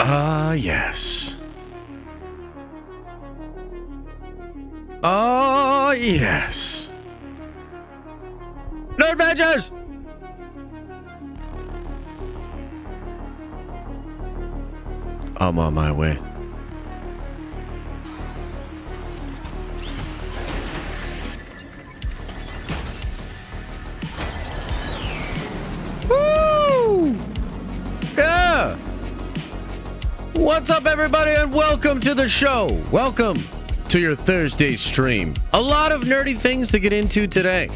Yes. Oh, yes. No Avengers! I'm on my way. Woo! Yeah! What's up, everybody, and welcome to the show. Welcome to your Thursday stream. A lot of nerdy things to get into today.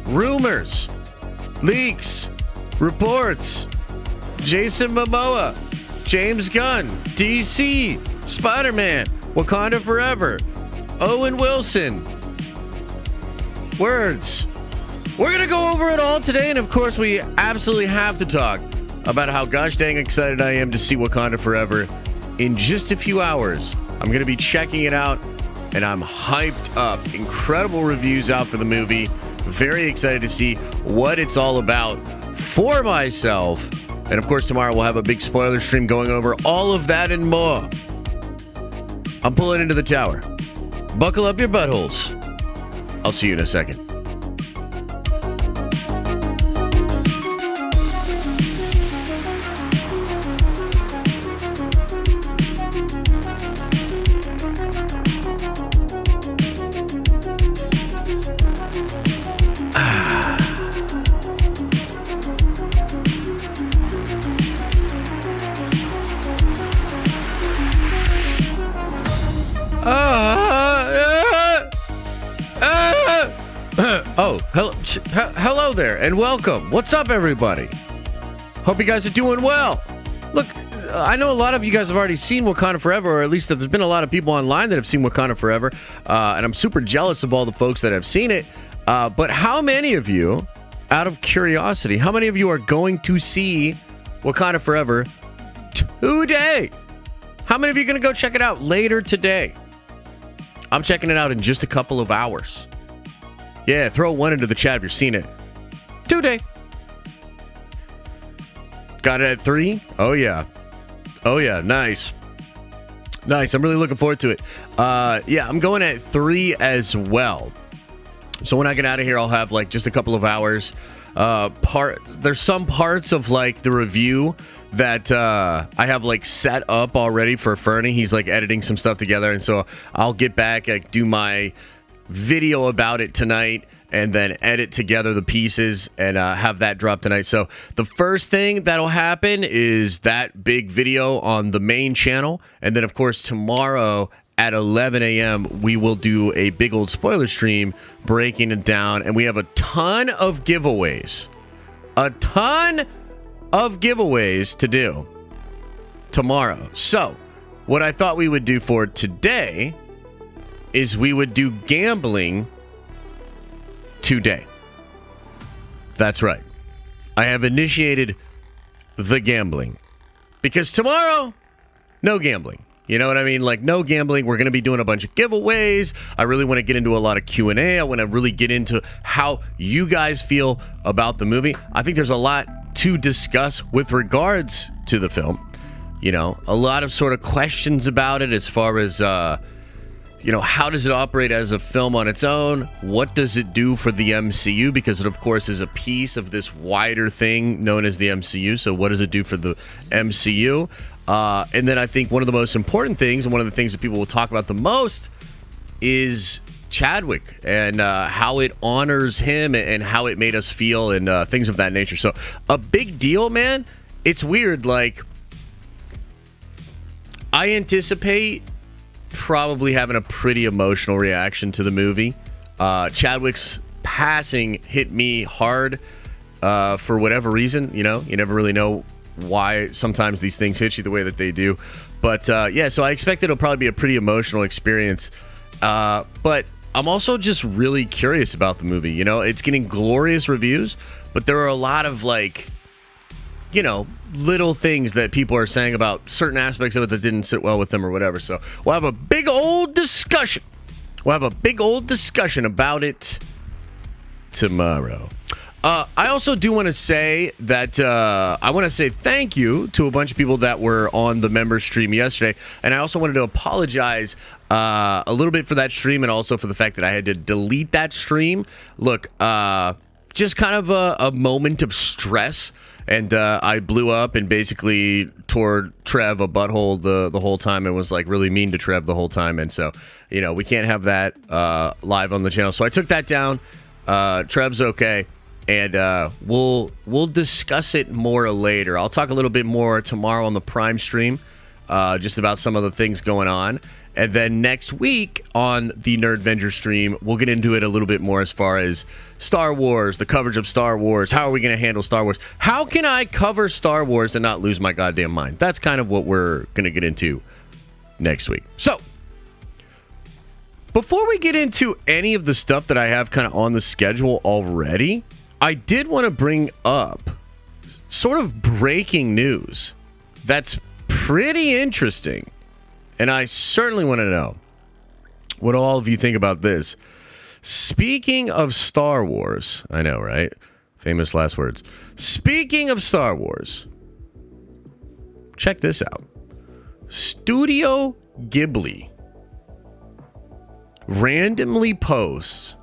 Rumors, leaks, reports, Jason Momoa, James Gunn, DC, Spider-Man, Wakanda Forever, Owen Wilson, words. We're going to go over it all today, and of course, we absolutely have to talk about how gosh dang excited I am to see Wakanda Forever in just a few hours. I'm going to be checking it out, and I'm hyped up. Incredible reviews out for the movie. Very excited to see what it's all about for myself. And of course, tomorrow we'll have a big spoiler stream going over all of that and more. I'm pulling into the tower. Buckle up your buttholes. I'll see you in a second. Hello there, and welcome. What's up, everybody? Hope you guys are doing well. Look, I know a lot of you guys have already seen Wakanda Forever, or at least there's been a lot of people online that have seen Wakanda Forever, and I'm super jealous of all the folks that have seen it. But how many of you, out of curiosity, how many of you are going to see Wakanda Forever today? How many of you are going to go check it out later today? I'm checking it out in just a couple of hours. Yeah, throw one into the chat if you've seen it. Today. Got it at 3? Oh, yeah. Oh, yeah. Nice. Nice. I'm really looking forward to it. Yeah, I'm going at 3 as well. So when I get out of here, I'll have like just a couple of hours. There's some parts of like the review that I have like set up already for Fernie. He's like editing some stuff together. And so I'll get back, like, do my video about it tonight, and then edit together the pieces and have that drop tonight. So the first thing that'll happen is that big video on the main channel, and then of course tomorrow at 11 a.m. we will do a big old spoiler stream breaking it down, and we have a ton of giveaways to do tomorrow. So what I thought we would do for today is we would do gambling today. That's right. I have initiated the gambling. Because tomorrow, no gambling. You know what I mean? Like, no gambling. We're going to be doing a bunch of giveaways. I really want to get into a lot of Q&A. I want to really get into how you guys feel about the movie. I think there's a lot to discuss with regards to the film. You know, a lot of sort of questions about it as far as you know, how does it operate as a film on its own? What does it do for the MCU? Because it, of course, is a piece of this wider thing known as the MCU. So what does it do for the MCU? And then I think one of the most important things, and one of the things that people will talk about the most, is Chadwick and how it honors him and how it made us feel and things of that nature. So a big deal, man. It's weird. Like, I anticipate probably having a pretty emotional reaction to the movie. Chadwick's passing hit me hard for whatever reason. You know, you never really know why sometimes these things hit you the way that they do. But yeah, so I expect it'll probably be a pretty emotional experience. But I'm also just really curious about the movie. You know, it's getting glorious reviews, but there are a lot of, like, you know, little things that people are saying about certain aspects of it that didn't sit well with them or whatever. So we'll have a big old discussion. About it tomorrow. I also do want to say that I want to say thank you to a bunch of people that were on the member stream yesterday. And I also wanted to apologize a little bit for that stream and also for the fact that I had to delete that stream. Look, just kind of a moment of stress. And I blew up and basically tore Trev a butthole the whole time and was like really mean to Trev the whole time. And so, we can't have that live on the channel. So I took that down. Trev's okay. And we'll discuss it more later. I'll talk a little bit more tomorrow on the Prime stream, just about some of the things going on. And then next week on the Nerdvenger stream, we'll get into it a little bit more as far as Star Wars, the coverage of Star Wars. How are we going to handle Star Wars? How can I cover Star Wars and not lose my goddamn mind? That's kind of what we're going to get into next week. So, before we get into any of the stuff that I have kind of on the schedule already, I did want to bring up sort of breaking news that's pretty interesting. And I certainly want to know what all of you think about this. Speaking of Star Wars, I know, right? Famous last words. Speaking of Star Wars, check this out. Studio Ghibli randomly posts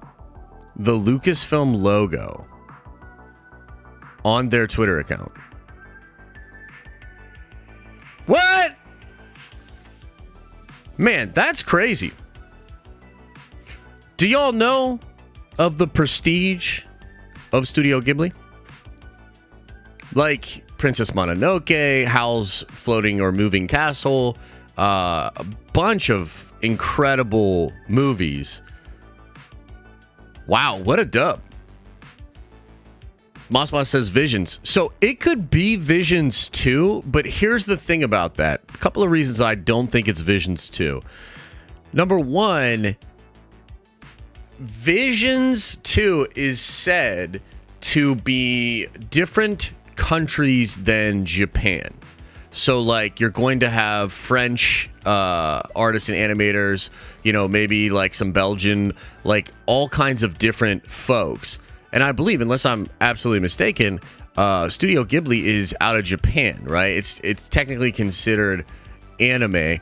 the Lucasfilm logo on their Twitter account. What? Man, that's crazy. Do y'all know of the prestige of Studio Ghibli? Like Princess Mononoke, Howl's Floating or Moving Castle, a bunch of incredible movies. Wow, what a dub. Mossboss says Visions. So it could be Visions 2, but here's the thing about that. A couple of reasons I don't think it's Visions 2. Number one, Visions 2 is said to be different countries than Japan. So, like, you're going to have French artists and animators, maybe like some Belgian, like all kinds of different folks. And I believe, unless I'm absolutely mistaken, Studio Ghibli is out of Japan, right? It's technically considered anime,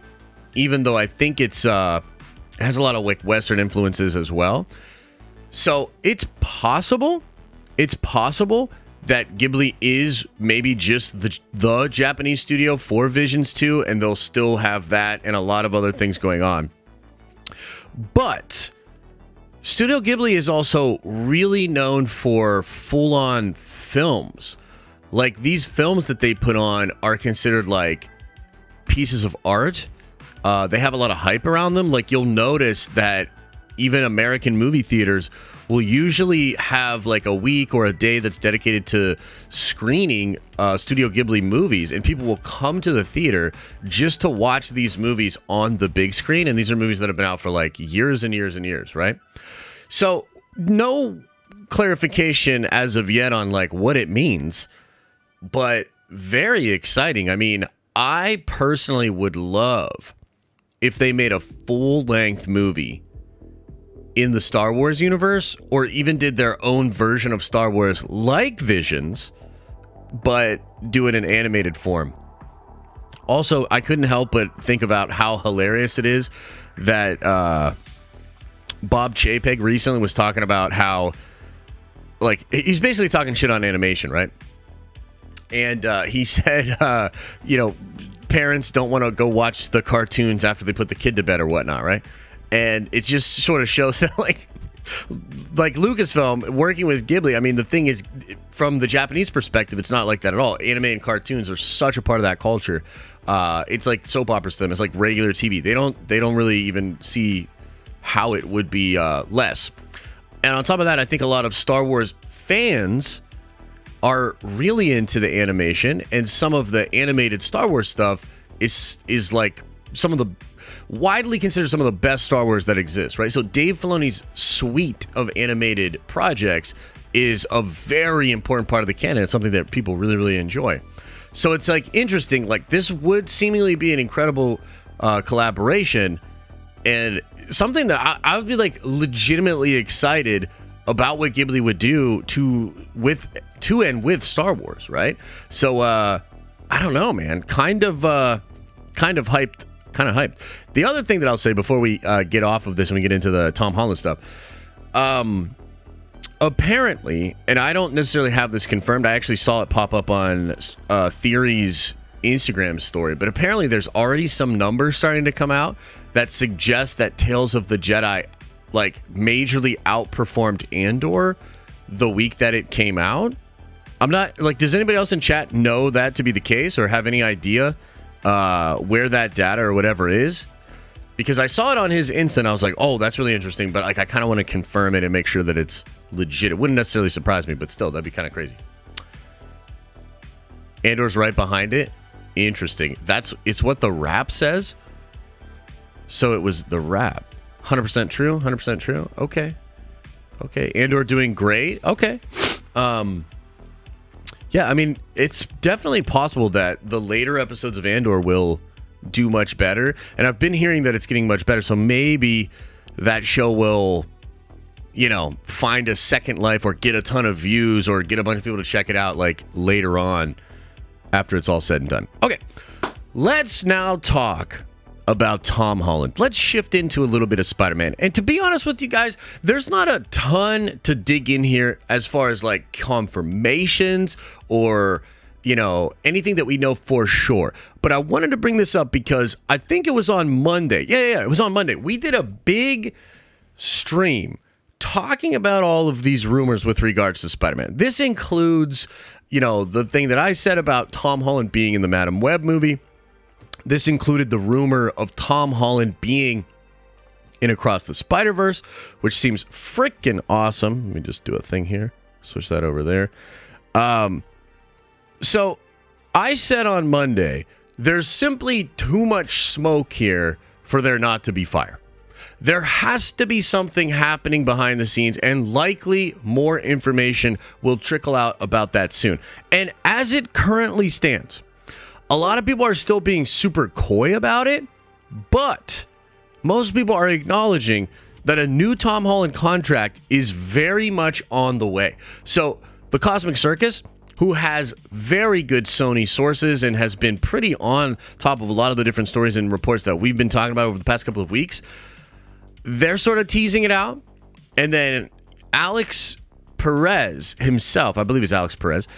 even though I think it has a lot of like Western influences as well. So it's possible that Ghibli is maybe just the Japanese studio for Visions 2, and they'll still have that and a lot of other things going on. But Studio Ghibli is also really known for full-on films. Like, these films that they put on are considered like pieces of art. They have a lot of hype around them. Like, you'll notice that even American movie theaters will usually have like a week or a day that's dedicated to screening Studio Ghibli movies, and people will come to the theater just to watch these movies on the big screen. And these are movies that have been out for like years and years and years, right? So no clarification as of yet on like what it means, but very exciting. I mean, I personally would love if they made a full-length movie in the Star Wars universe, or even did their own version of Star Wars like Visions, but do it in animated form. Also, I couldn't help but think about how hilarious it is that Bob Chapek recently was talking about how, like, he's basically talking shit on animation, right? And he said, parents don't want to go watch the cartoons after they put the kid to bed or whatnot, right? And it just sort of shows that, like Lucasfilm working with Ghibli. I mean, the thing is, from the Japanese perspective, it's not like that at all. Anime and cartoons are such a part of that culture. It's like soap operas to them. It's like regular TV. They don't really even see how it would be less. And on top of that, I think a lot of Star Wars fans are really into the animation, and some of the animated Star Wars stuff is like some of the widely considered some of the best Star Wars that exists, right? So Dave Filoni's suite of animated projects is a very important part of the canon. It's something that people really, really enjoy. So it's like interesting, like this would seemingly be an incredible collaboration, and something that I would be like legitimately excited about what Ghibli would do to and with Star Wars, right? So I don't know, man. Kind of hyped. The other thing that I'll say before we get off of this and we get into the Tom Holland stuff, apparently, and I don't necessarily have this confirmed, I actually saw it pop up on Theory's Instagram story, but apparently there's already some numbers starting to come out that suggest that Tales of the Jedi like majorly outperformed Andor the week that it came out. I'm not like, does anybody else in chat know that to be the case or have any idea where that data or whatever is? Because I saw it on his Insta and I was like, oh, that's really interesting, but like I kind of want to confirm it and make sure that it's legit. It wouldn't necessarily surprise me, but still, that'd be kind of crazy. Andor's right behind it. Interesting. It's what the rap says. So it was the rap. 100% true. 100% true. Okay. Andor doing great. Okay. Yeah, I mean, it's definitely possible that the later episodes of Andor will do much better. And I've been hearing that it's getting much better. So maybe that show will, find a second life or get a ton of views or get a bunch of people to check it out like later on after it's all said and done. Okay, let's now talk about Tom Holland. Let's shift into a little bit of Spider-Man. And to be honest with you guys, there's not a ton to dig in here as far as like confirmations or, anything that we know for sure. But I wanted to bring this up because I think it was on Monday. Yeah, it was on Monday. We did a big stream talking about all of these rumors with regards to Spider-Man. This includes, the thing that I said about Tom Holland being in the Madam Web movie. This included the rumor of Tom Holland being in Across the Spider-Verse, which seems freaking awesome. Let me just do a thing here. Switch that over there. So I said on Monday, there's simply too much smoke here for there not to be fire. There has to be something happening behind the scenes, and likely more information will trickle out about that soon. And as it currently stands, a lot of people are still being super coy about it, but most people are acknowledging that a new Tom Holland contract is very much on the way. So the Cosmic Circus, who has very good Sony sources and has been pretty on top of a lot of the different stories and reports that we've been talking about over the past couple of weeks, they're sort of teasing it out. And then Alex Perez himself, I believe it's Alex Perez,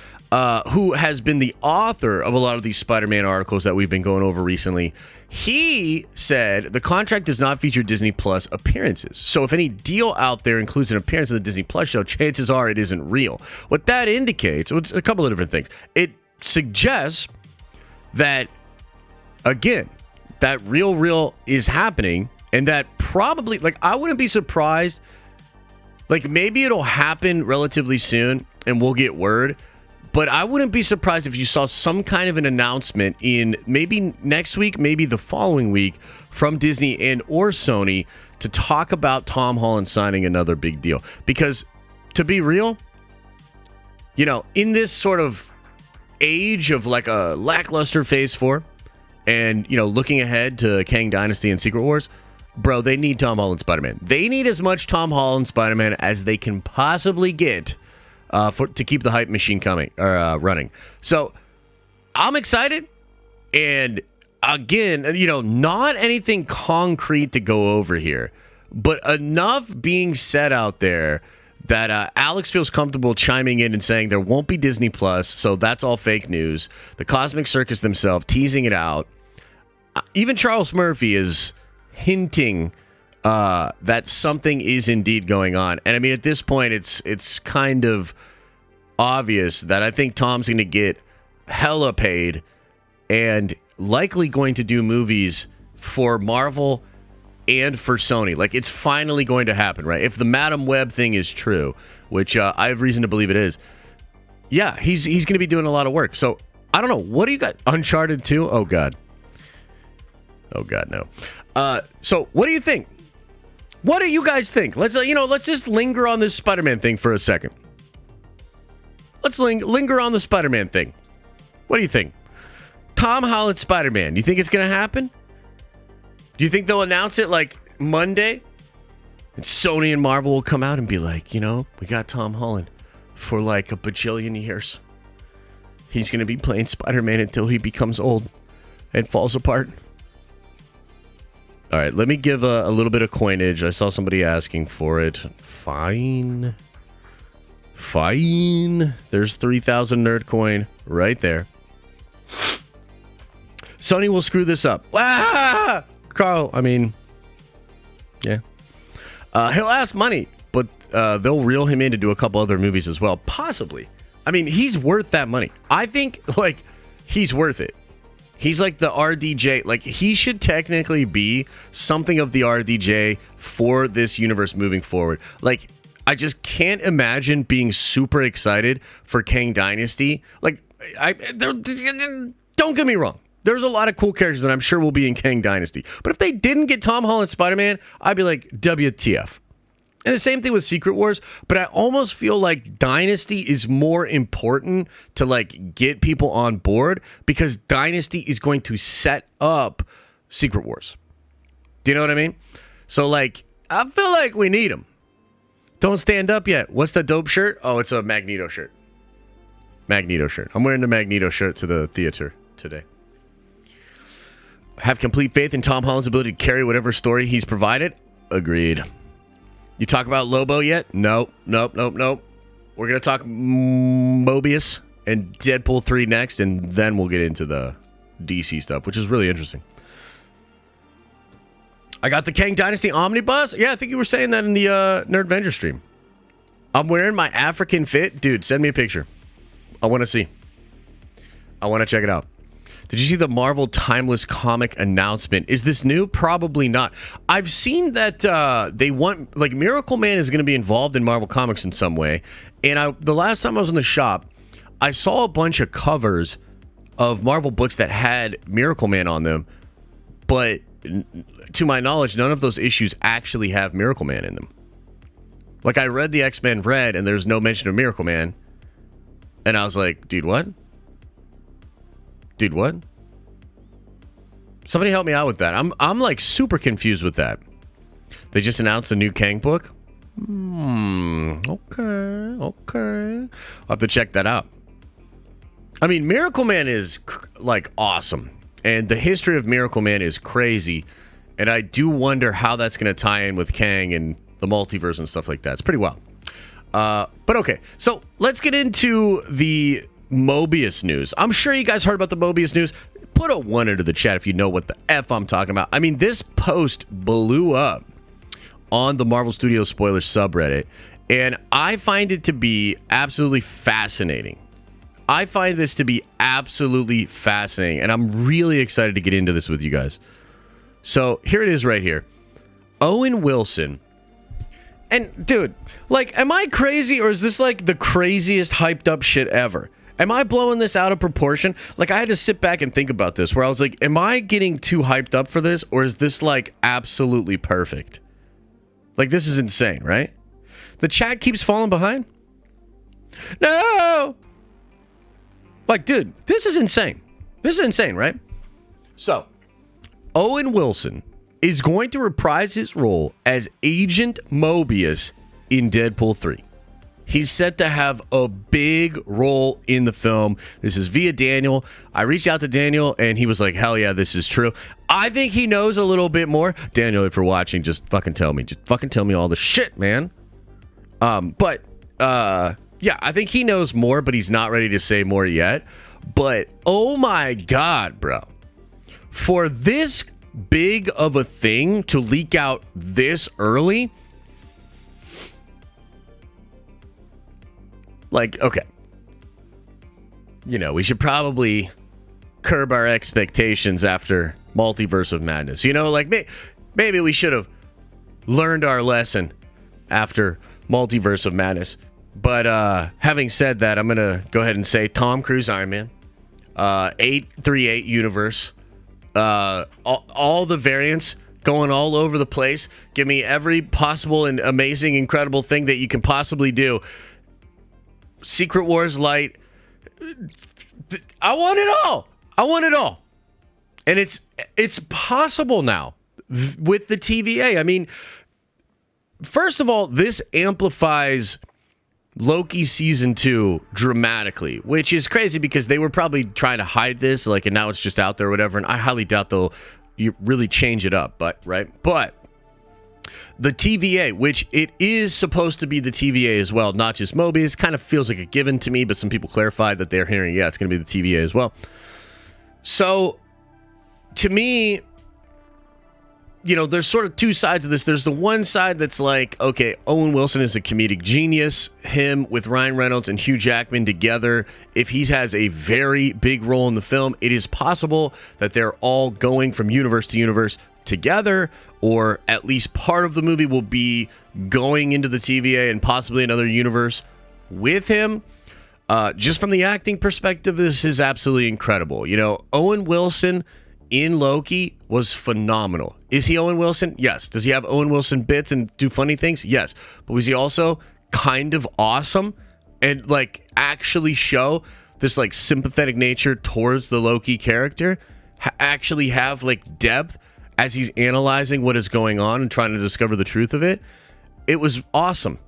who has been the author of a lot of these Spider-Man articles that we've been going over recently, he said the contract does not feature Disney Plus appearances. So if any deal out there includes an appearance in the Disney Plus show, chances are it isn't real. What that indicates, it's a couple of different things. It suggests that, again, that real is happening, and that probably, like, I wouldn't be surprised, like, maybe it'll happen relatively soon and we'll get word. But I wouldn't be surprised if you saw some kind of an announcement in maybe next week, maybe the following week from Disney and or Sony to talk about Tom Holland signing another big deal. Because to be real, in this sort of age of like a lackluster Phase 4 and, looking ahead to Kang Dynasty and Secret Wars, bro, they need Tom Holland Spider-Man. They need as much Tom Holland Spider-Man as they can possibly get to keep the hype machine running. So I'm excited, and again, not anything concrete to go over here, but enough being said out there that Alex feels comfortable chiming in and saying there won't be Disney Plus, so that's all fake news. The Cosmic Circus themselves teasing it out. Even Charles Murphy is hinting that something is indeed going on. And I mean, at this point, it's kind of obvious that I think Tom's going to get hella paid and likely going to do movies for Marvel and for Sony. Like, it's finally going to happen, right? If the Madam Web thing is true, which I have reason to believe it is, yeah, he's going to be doing a lot of work. So, I don't know. What do you got? Uncharted 2? Oh, God. Oh, God, no. So, what do you think? What do you guys think? Let's just linger on this Spider-Man thing for a second. Let's linger on the Spider-Man thing. What do you think? Tom Holland Spider-Man. You think it's going to happen? Do you think they'll announce it like Monday? And Sony and Marvel will come out and be like, we got Tom Holland for like a bajillion years. He's going to be playing Spider-Man until he becomes old and falls apart. All right, let me give a little bit of coinage. I saw somebody asking for it. Fine. There's 3,000 nerd coin right there. Sony will screw this up. Ah! Carl, yeah. He'll ask money, but they'll reel him in to do a couple other movies as well. Possibly. He's worth that money. I think, he's worth it. He's like the RDJ. He should technically be something of the RDJ for this universe moving forward. I just can't imagine being super excited for Kang Dynasty. Don't get me wrong. There's a lot of cool characters that I'm sure will be in Kang Dynasty. But if they didn't get Tom Holland Spider-Man, I'd be like, WTF. And the same thing with Secret Wars, but I almost feel like Dynasty is more important to get people on board because Dynasty is going to set up Secret Wars. Do you know what I mean? So I feel like we need them. Don't stand up yet. What's the dope shirt? Oh, it's a Magneto shirt. I'm wearing the Magneto shirt to the theater today. Have complete faith in Tom Holland's ability to carry whatever story he's provided. Agreed. You talk about Lobo yet? Nope. We're going to talk Mobius and Deadpool 3 next, and then we'll get into the DC stuff, which is really interesting. I got the Kang Dynasty Omnibus. Yeah, I think you were saying that in the Nerd Avenger stream. I'm wearing my African fit. Dude, send me a picture. I want to see. I want to check it out. Did you see the Marvel Timeless comic announcement? Is this new? Probably not. I've seen that they want, Miracle Man is going to be involved in Marvel Comics in some way. And the last time I was in the shop, I saw a bunch of covers of Marvel books that had Miracle Man on them. But to my knowledge, none of those issues actually have Miracle Man in them. I read the X-Men Red, and there's no mention of Miracle Man. And I was like, dude, what? Somebody help me out with that. I'm super confused with that. They just announced a new Kang book. Okay. I'll have to check that out. Miracle Man is awesome. And the history of Miracle Man is crazy. And I do wonder how that's going to tie in with Kang and the multiverse and stuff like that. It's pretty wild. But okay. So let's get into the Mobius news. I'm sure you guys heard about the Mobius news. Put a 1 into the chat if you know what the F I'm talking about. This post blew up on the Marvel Studios Spoilers subreddit, and I find it to be absolutely fascinating. I find this to be absolutely fascinating, and I'm really excited to get into this with you guys. So here it is right here. Owen Wilson. And dude, am I crazy, or is this the craziest hyped up shit ever? Am I blowing this out of proportion? I had to sit back and think about this, where I was like, am I getting too hyped up for this, or is this absolutely perfect? This is insane, right? The chat keeps falling behind. No! Dude, this is insane. This is insane, right? So, Owen Wilson is going to reprise his role as Agent Mobius in Deadpool 3. He's set to have a big role in the film. This is via Daniel. I reached out to Daniel, and he was like, hell yeah, this is true. I think he knows a little bit more. Daniel, if you're watching, just fucking tell me. Just fucking tell me all the shit, man. Yeah, I think he knows more, but he's not ready to say more yet. But, oh my God, bro. For this big of a thing to leak out this early... okay. We should probably curb our expectations after Multiverse of Madness. Maybe we should have learned our lesson after Multiverse of Madness. But having said that, I'm going to go ahead and say Tom Cruise Iron Man, 838 universe, all the variants going all over the place. Give me every possible and amazing, incredible thing that you can possibly do. Secret Wars light. I want it all. I want it all. And it's possible now with the TVA. first of all, this amplifies Loki season 2 dramatically, which is crazy because they were probably trying to hide this, like, and now it's just out there or whatever. And I highly doubt they'll really change it up, but the TVA, which it is supposed to be the TVA as well, not just Mobius, kind of feels like a given to me, but some people clarified that they're hearing, yeah, it's going to be the TVA as well. So to me, you know, there's sort of two sides of this. There's the one side that's like, okay, Owen Wilson is a comedic genius. Him with Ryan Reynolds and Hugh Jackman together, if he has a very big role in the film, it is possible that they're all going from universe to universe together, or at least part of the movie will be going into the TVA and possibly another universe with him. Just from the acting perspective, this is absolutely incredible. You know, Owen Wilson in Loki was phenomenal. Is he Owen Wilson? Yes. Does he have Owen Wilson bits and do funny things? Yes. But was he also kind of awesome and like actually show this like sympathetic nature towards the Loki character? Actually have like depth as he's analyzing what is going on and trying to discover the truth of it? It was awesome.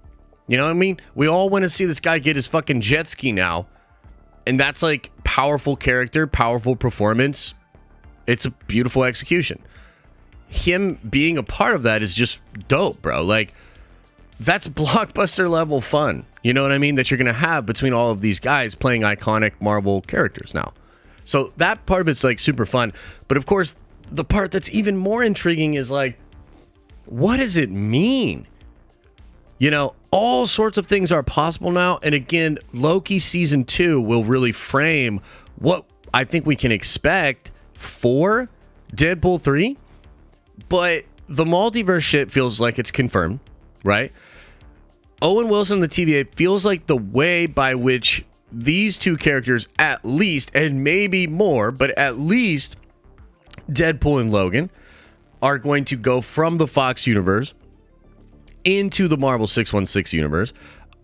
You know what I mean? We all want to see this guy get his fucking jet ski now. And that's like powerful character, powerful performance. It's a beautiful execution. Him being a part of that is just dope, bro. Like, that's blockbuster level fun. You know what I mean? That you're going to have between all of these guys playing iconic Marvel characters now. So that part of it's like super fun. But of course, the part that's even more intriguing is like, what does it mean? You know, all sorts of things are possible now. And again, Loki season 2 will really frame what I think we can expect for Deadpool 3, but the multiverse shit feels like it's confirmed, right? Owen Wilson, the TVA, feels like the way by which these two characters, at least, and maybe more, but at least Deadpool and Logan, are going to go from the Fox universe into the Marvel 616 universe.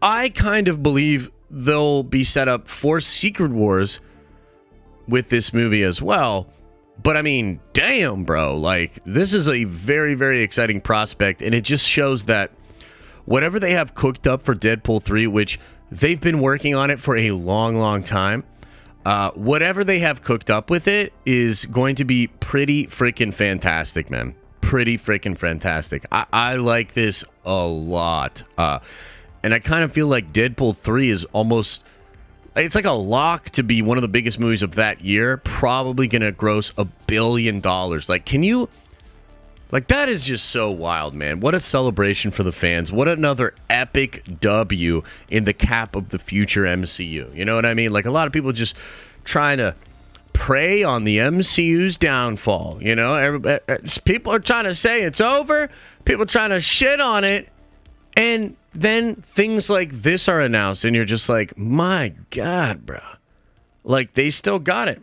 I kind of believe they'll be set up for Secret Wars with this movie as well. But I mean, damn, bro, like, this is a very, very exciting prospect. And it just shows that whatever they have cooked up for Deadpool 3, which they've been working on it for a long, long time, whatever they have cooked up with it is going to be pretty freaking fantastic, man. Pretty freaking fantastic. I like this a lot. And I kind of feel like Deadpool 3 is almost... it's like a lock to be one of the biggest movies of that year. Probably going to gross $1 billion. Like, can you... like, that is just so wild, man. What a celebration for the fans. What another epic W in the cap of the future MCU. You know what I mean? Like, a lot of people just trying to prey on the MCU's downfall. You know, people are trying to say it's over. People are trying to shit on it. And then things like this are announced, and you're just like, my God, bro. Like, they still got it.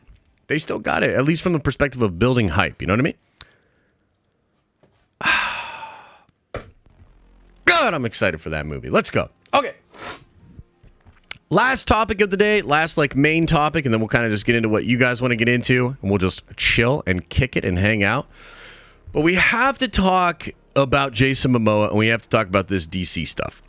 They still got it, at least from the perspective of building hype. You know what I mean? God, I'm excited for that movie. Let's go. Okay. Last topic of the day, last like main topic, and then we'll kind of just get into what you guys want to get into, and we'll just chill and kick it and hang out. But we have to talk about Jason Momoa, and we have to talk about this DC stuff.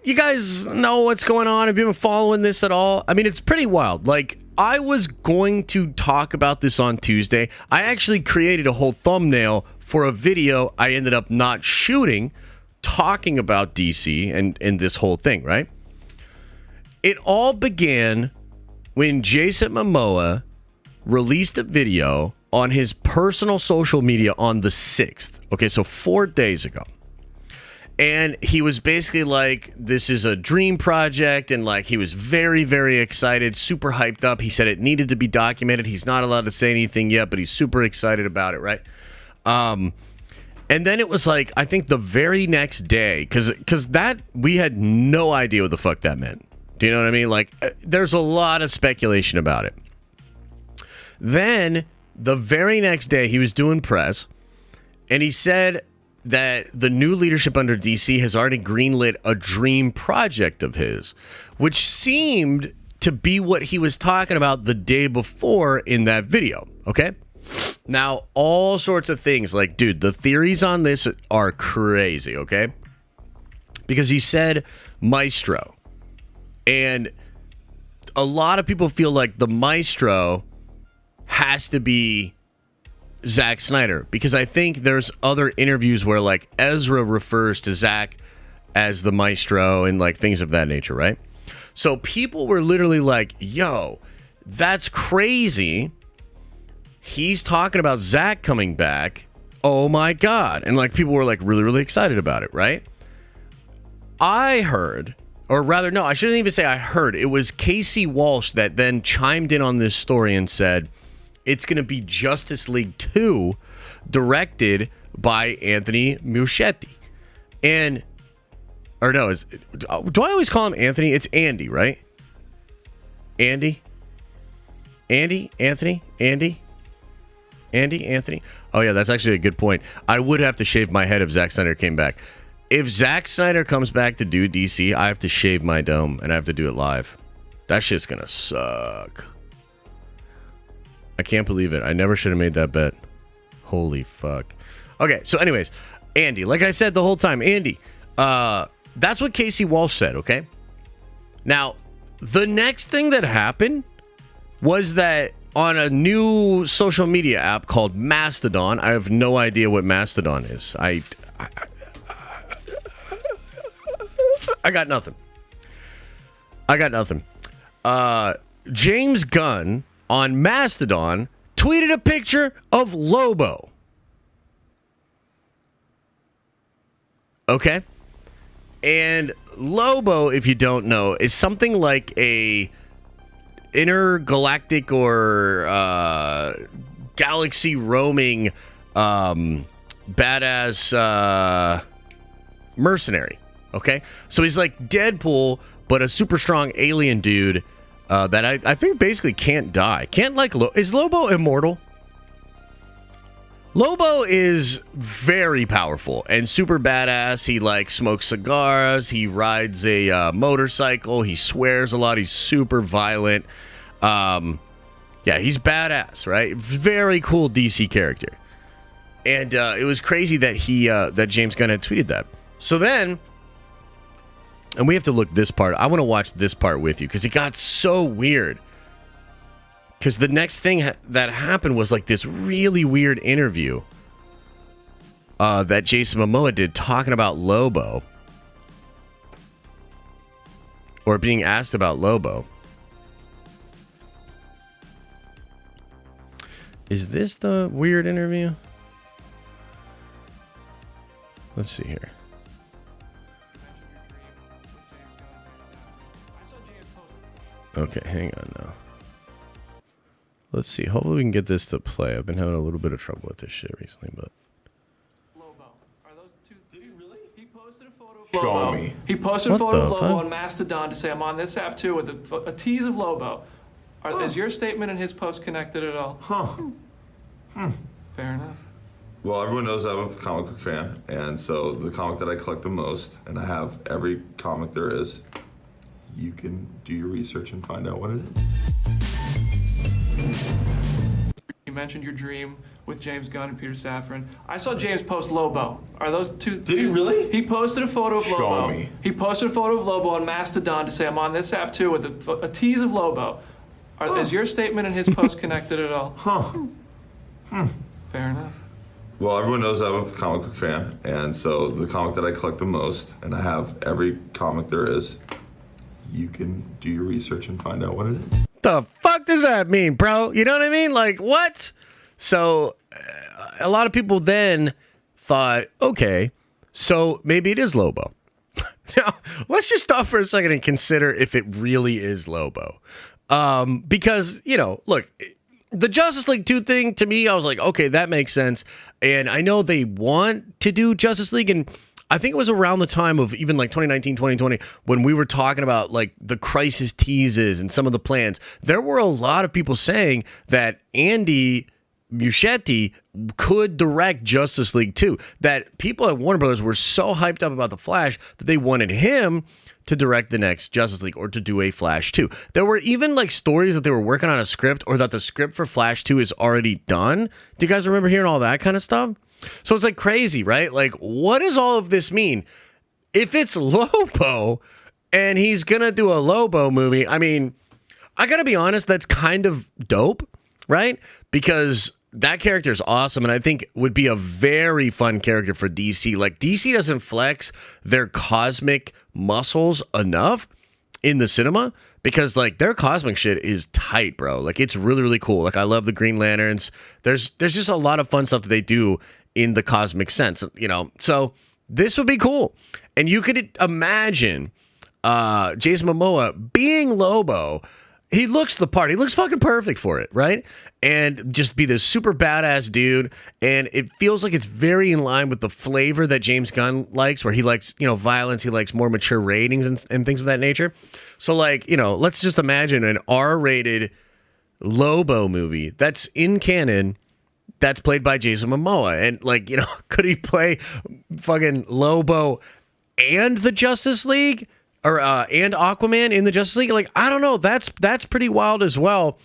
You guys know what's going on? Have you been following this at all? I mean, it's pretty wild. Like, I was going to talk about this on Tuesday. I actually created a whole thumbnail for a video I ended up not shooting, talking about DC and this whole thing, right? It all began when Jason Momoa released a video on his personal social media on the 6th. Okay, so 4 days ago. And he was basically like, this is a dream project, and like he was very, very excited, super hyped up. He said it needed to be documented. He's not allowed to say anything yet, but he's super excited about it, right? And then it was like, I think the very next day, because that, we had no idea what the fuck that meant. Do you know what I mean? Like, there's a lot of speculation about it. Then, the very next day, he was doing press, and he said that the new leadership under DC has already greenlit a dream project of his, which seemed to be what he was talking about the day before in that video, okay? Now, all sorts of things. Like, dude, the theories on this are crazy, okay? Because he said Maestro. And a lot of people feel like the Maestro has to be Zack Snyder. Because I think there's other interviews where, like, Ezra refers to Zack as the Maestro and, like, things of that nature, right? So people were literally like, yo, that's crazy. He's talking about Zack coming back. Oh my God. And like people were like really, really excited about it, right? I heard, or rather, no, I shouldn't even say I heard. It was Casey Walsh that then chimed in on this story and said, it's going to be Justice League 2 directed by Anthony Muschietti. And, or no, do I always call him Anthony? It's Andy, right? Andy? Anthony? Anthony? Oh, yeah, that's actually a good point. I would have to shave my head if Zack Snyder came back. If Zack Snyder comes back to do DC, I have to shave my dome, and I have to do it live. That shit's gonna suck. I can't believe it. I never should have made that bet. Holy fuck. Okay, so anyways, Andy, like I said the whole time, Andy, that's what Casey Walsh said, okay? Now, the next thing that happened was that on a new social media app called Mastodon. I have no idea what Mastodon is. I got nothing. James Gunn on Mastodon tweeted a picture of Lobo. Okay? And Lobo, if you don't know, is something like a intergalactic or galaxy roaming badass mercenary. Okay, so he's like Deadpool, but a super strong alien dude that I think basically can't die. Can't like is Lobo immortal? Lobo is very powerful and super badass. He like smokes cigars. He rides a motorcycle. He swears a lot. He's super violent. Yeah, he's badass, right? Very cool DC character. And it was crazy that that James Gunn had tweeted that. So then, and we have to look this part. I want to watch this part with you because it got so weird. Because the next thing that happened was like this really weird interview that Jason Momoa did talking about Lobo. Or being asked about Lobo. Is this the weird interview? Let's see here. Okay, hang on now. Let's see. Hopefully we can get this to play. I've been having a little bit of trouble with this shit recently, but. Lobo. Are those two? Did he really? He posted a photo of Lobo. Show me. He posted a photo of Lobo on Mastodon to say, I'm on this app too, with a tease of Lobo. Is your statement and his post connected at all? Fair enough. Well, everyone knows I'm a comic book fan, and so the comic that I collect the most, and I have every comic there is, you can do your research and find out what it is. You mentioned your dream with James Gunn and Peter Safran. I saw James post Lobo. Are those two? Did he really? He posted a photo of Lobo. Show me. He posted a photo of Lobo on Mastodon to say, I'm on this app too, with a tease of Lobo. Is your statement and his post connected at all? Fair enough. Well, everyone knows I'm a comic book fan, and so the comic that I collect the most, and I have every comic there is, you can do your research and find out what it is. The fuck does that mean, bro? You know what I mean? Like, what? So, a lot of people then thought, okay, so maybe it is Lobo. Now, let's just stop for a second and consider if it really is Lobo. Because, you know, look, the Justice League 2 thing, to me, I was like, okay, that makes sense. And I know they want to do Justice League, and I think it was around the time of even like 2019, 2020, when we were talking about like the crisis teases and some of the plans. There were a lot of people saying that Andy Muschietti could direct Justice League 2. That people at Warner Brothers were so hyped up about The Flash that they wanted him to direct the next Justice League or to do a Flash 2. There were even like stories that they were working on a script or that the script for Flash 2 is already done. Do you guys remember hearing all that kind of stuff? So it's like crazy, right? Like, what does all of this mean? If it's Lobo and he's going to do a Lobo movie, I mean, I got to be honest, that's kind of dope, right? Because that character is awesome, and I think would be a very fun character for DC. Like, DC doesn't flex their cosmic muscles enough in the cinema because, like, their cosmic shit is tight, bro. Like, it's really, really cool. Like, I love the Green Lanterns. There's just a lot of fun stuff that they do in the cosmic sense, you know? So this would be cool. And you could imagine Jason Momoa being Lobo. He looks the part. He looks fucking perfect for it, right? And just be this super badass dude. And it feels like it's very in line with the flavor that James Gunn likes, where he likes, you know, violence. He likes more mature ratings and things of that nature. So, like, you know, let's just imagine an R-rated Lobo movie that's in canon that's played by Jason Momoa. And, like, you know, could he play fucking Lobo and the Justice League? Or and Aquaman in the Justice League? Like, I don't know. That's pretty wild as well.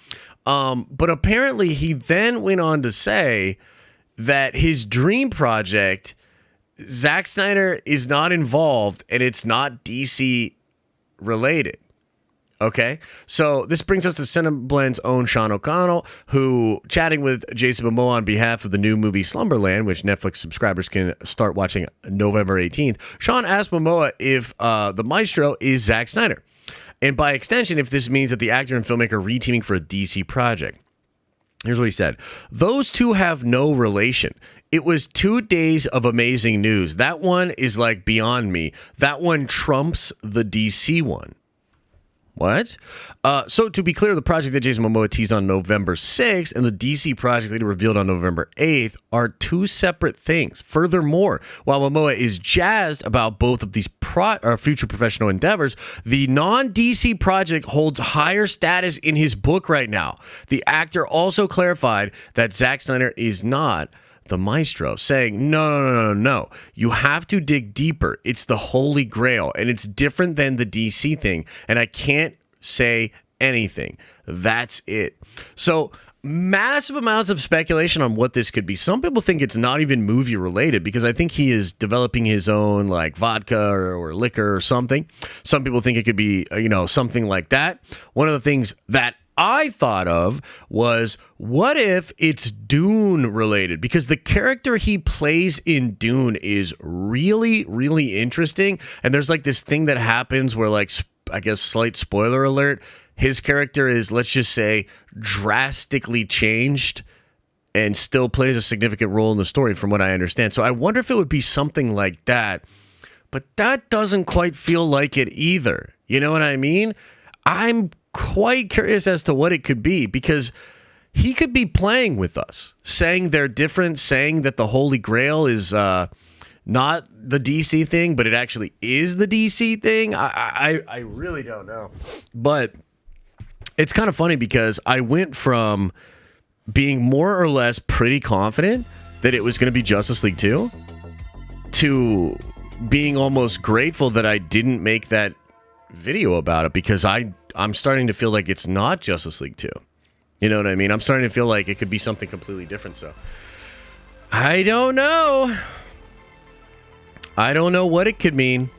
But apparently he then went on to say that his dream project, Zack Snyder is not involved and it's not DC related. Okay, so this brings us to Cineblend's own Sean O'Connell, who, chatting with Jason Momoa on behalf of the new movie Slumberland, which Netflix subscribers can start watching November 18th, Sean asked Momoa if the maestro is Zack Snyder, and by extension, if this means that the actor and filmmaker are reteaming for a DC project. Here's what he said. Those two have no relation. It was 2 days of amazing news. That one is like beyond me. That one trumps the DC one. What? So to be clear, the project that Jason Momoa teased on November 6th and the DC project that he revealed on November 8th are two separate things. Furthermore, while Momoa is jazzed about both of these future professional endeavors, the non-DC project holds higher status in his book right now. The actor also clarified that Zack Snyder is not the maestro, saying, no. You have to dig deeper. It's the Holy Grail, and it's different than the DC thing, and I can't say anything. That's it. So, massive amounts of speculation on what this could be. Some people think it's not even movie related because I think he is developing his own like vodka or liquor or something. Some people think it could be, something like that. One of the things that I thought of was, what if it's Dune related? Because the character he plays in Dune is really, really interesting. And there's like this thing that happens where, like, I guess slight spoiler alert, his character is, let's just say, drastically changed and still plays a significant role in the story from what I understand. So I wonder if it would be something like that. But that doesn't quite feel like it either. You know what I mean? I'm quite curious as to what it could be, because he could be playing with us, saying they're different, saying that the Holy Grail is not the DC thing, but it actually is the DC thing. I really don't know. But it's kind of funny because I went from being more or less pretty confident that it was going to be Justice League 2 to being almost grateful that I didn't make that video about it, because I'm starting to feel like it's not Justice League 2. You know what I mean? I'm starting to feel like it could be something completely different. So I don't know. I don't know what it could mean.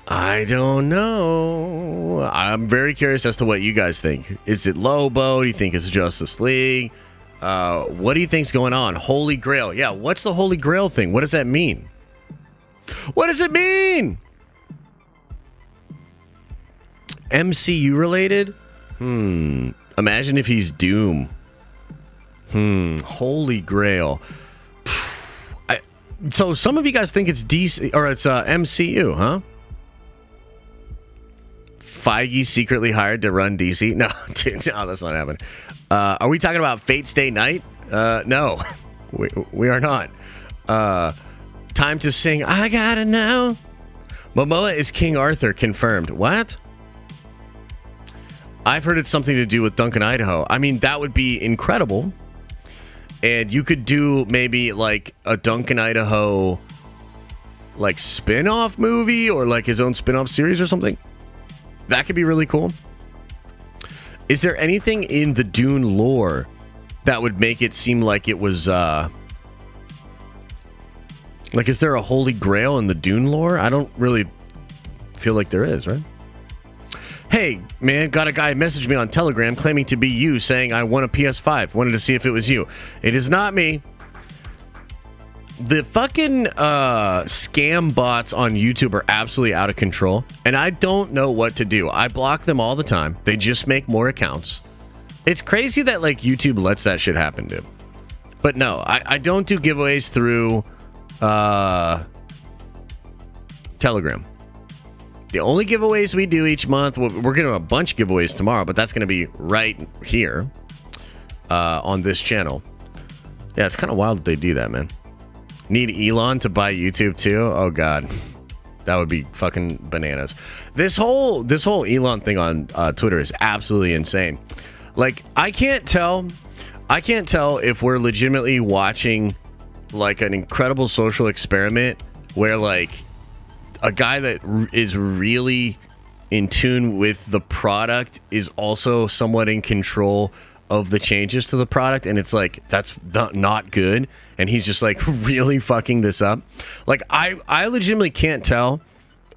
I don't know. I'm very curious as to what you guys think. Is it Lobo? Do you think it's Justice League? What do you think's going on? Holy Grail. Yeah, what's the Holy Grail thing? What does that mean? What does it mean? MCU related? Imagine if he's Doom. Holy Grail. So some of you guys think it's DC or it's MCU, huh? Feige secretly hired to run DC? No, dude, no, that's not happening. Are we talking about Fate Stay Night? No, we are not. Time to sing I Gotta Know. Momoa is King Arthur, confirmed. What? I've heard it's something to do with Duncan, Idaho. I mean, that would be incredible. And you could do maybe like a Duncan, Idaho like spin-off movie or like his own spin-off series or something. That could be really cool. Is there anything in the Dune lore that would make it seem like it was like, is there a holy grail in the Dune lore? I don't really feel like there is, right? Hey, man, got a guy message me on Telegram claiming to be you, saying I won a PS5. Wanted to see if it was you. It is not me. The fucking scam bots on YouTube are absolutely out of control, and I don't know what to do. I block them all the time. They just make more accounts. It's crazy that, like, YouTube lets that shit happen, dude. But no, I don't do giveaways through Telegram. The only giveaways we do each month, we're getting a bunch of giveaways tomorrow, but that's going to be right here on this channel. Yeah, it's kind of wild that they do that, man. Need Elon to buy YouTube too? Oh, God. That would be fucking bananas. This whole Elon thing on Twitter is absolutely insane. Like, I can't tell if we're legitimately watching like an incredible social experiment where like a guy that is really in tune with the product is also somewhat in control of the changes to the product, and it's like that's not good, and he's just like really fucking this up. Like I legitimately can't tell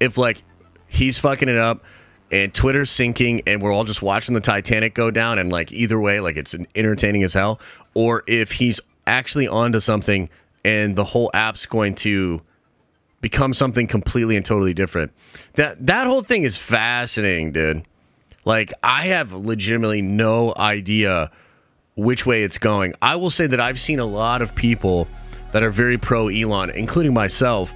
if like he's fucking it up and Twitter's sinking and we're all just watching the Titanic go down, and like either way, like it's entertaining as hell, or if he's actually onto something and the whole app's going to become something completely and totally different. That whole thing is fascinating, dude. Like, I have legitimately no idea which way it's going. I will say that I've seen a lot of people that are very pro Elon, including myself,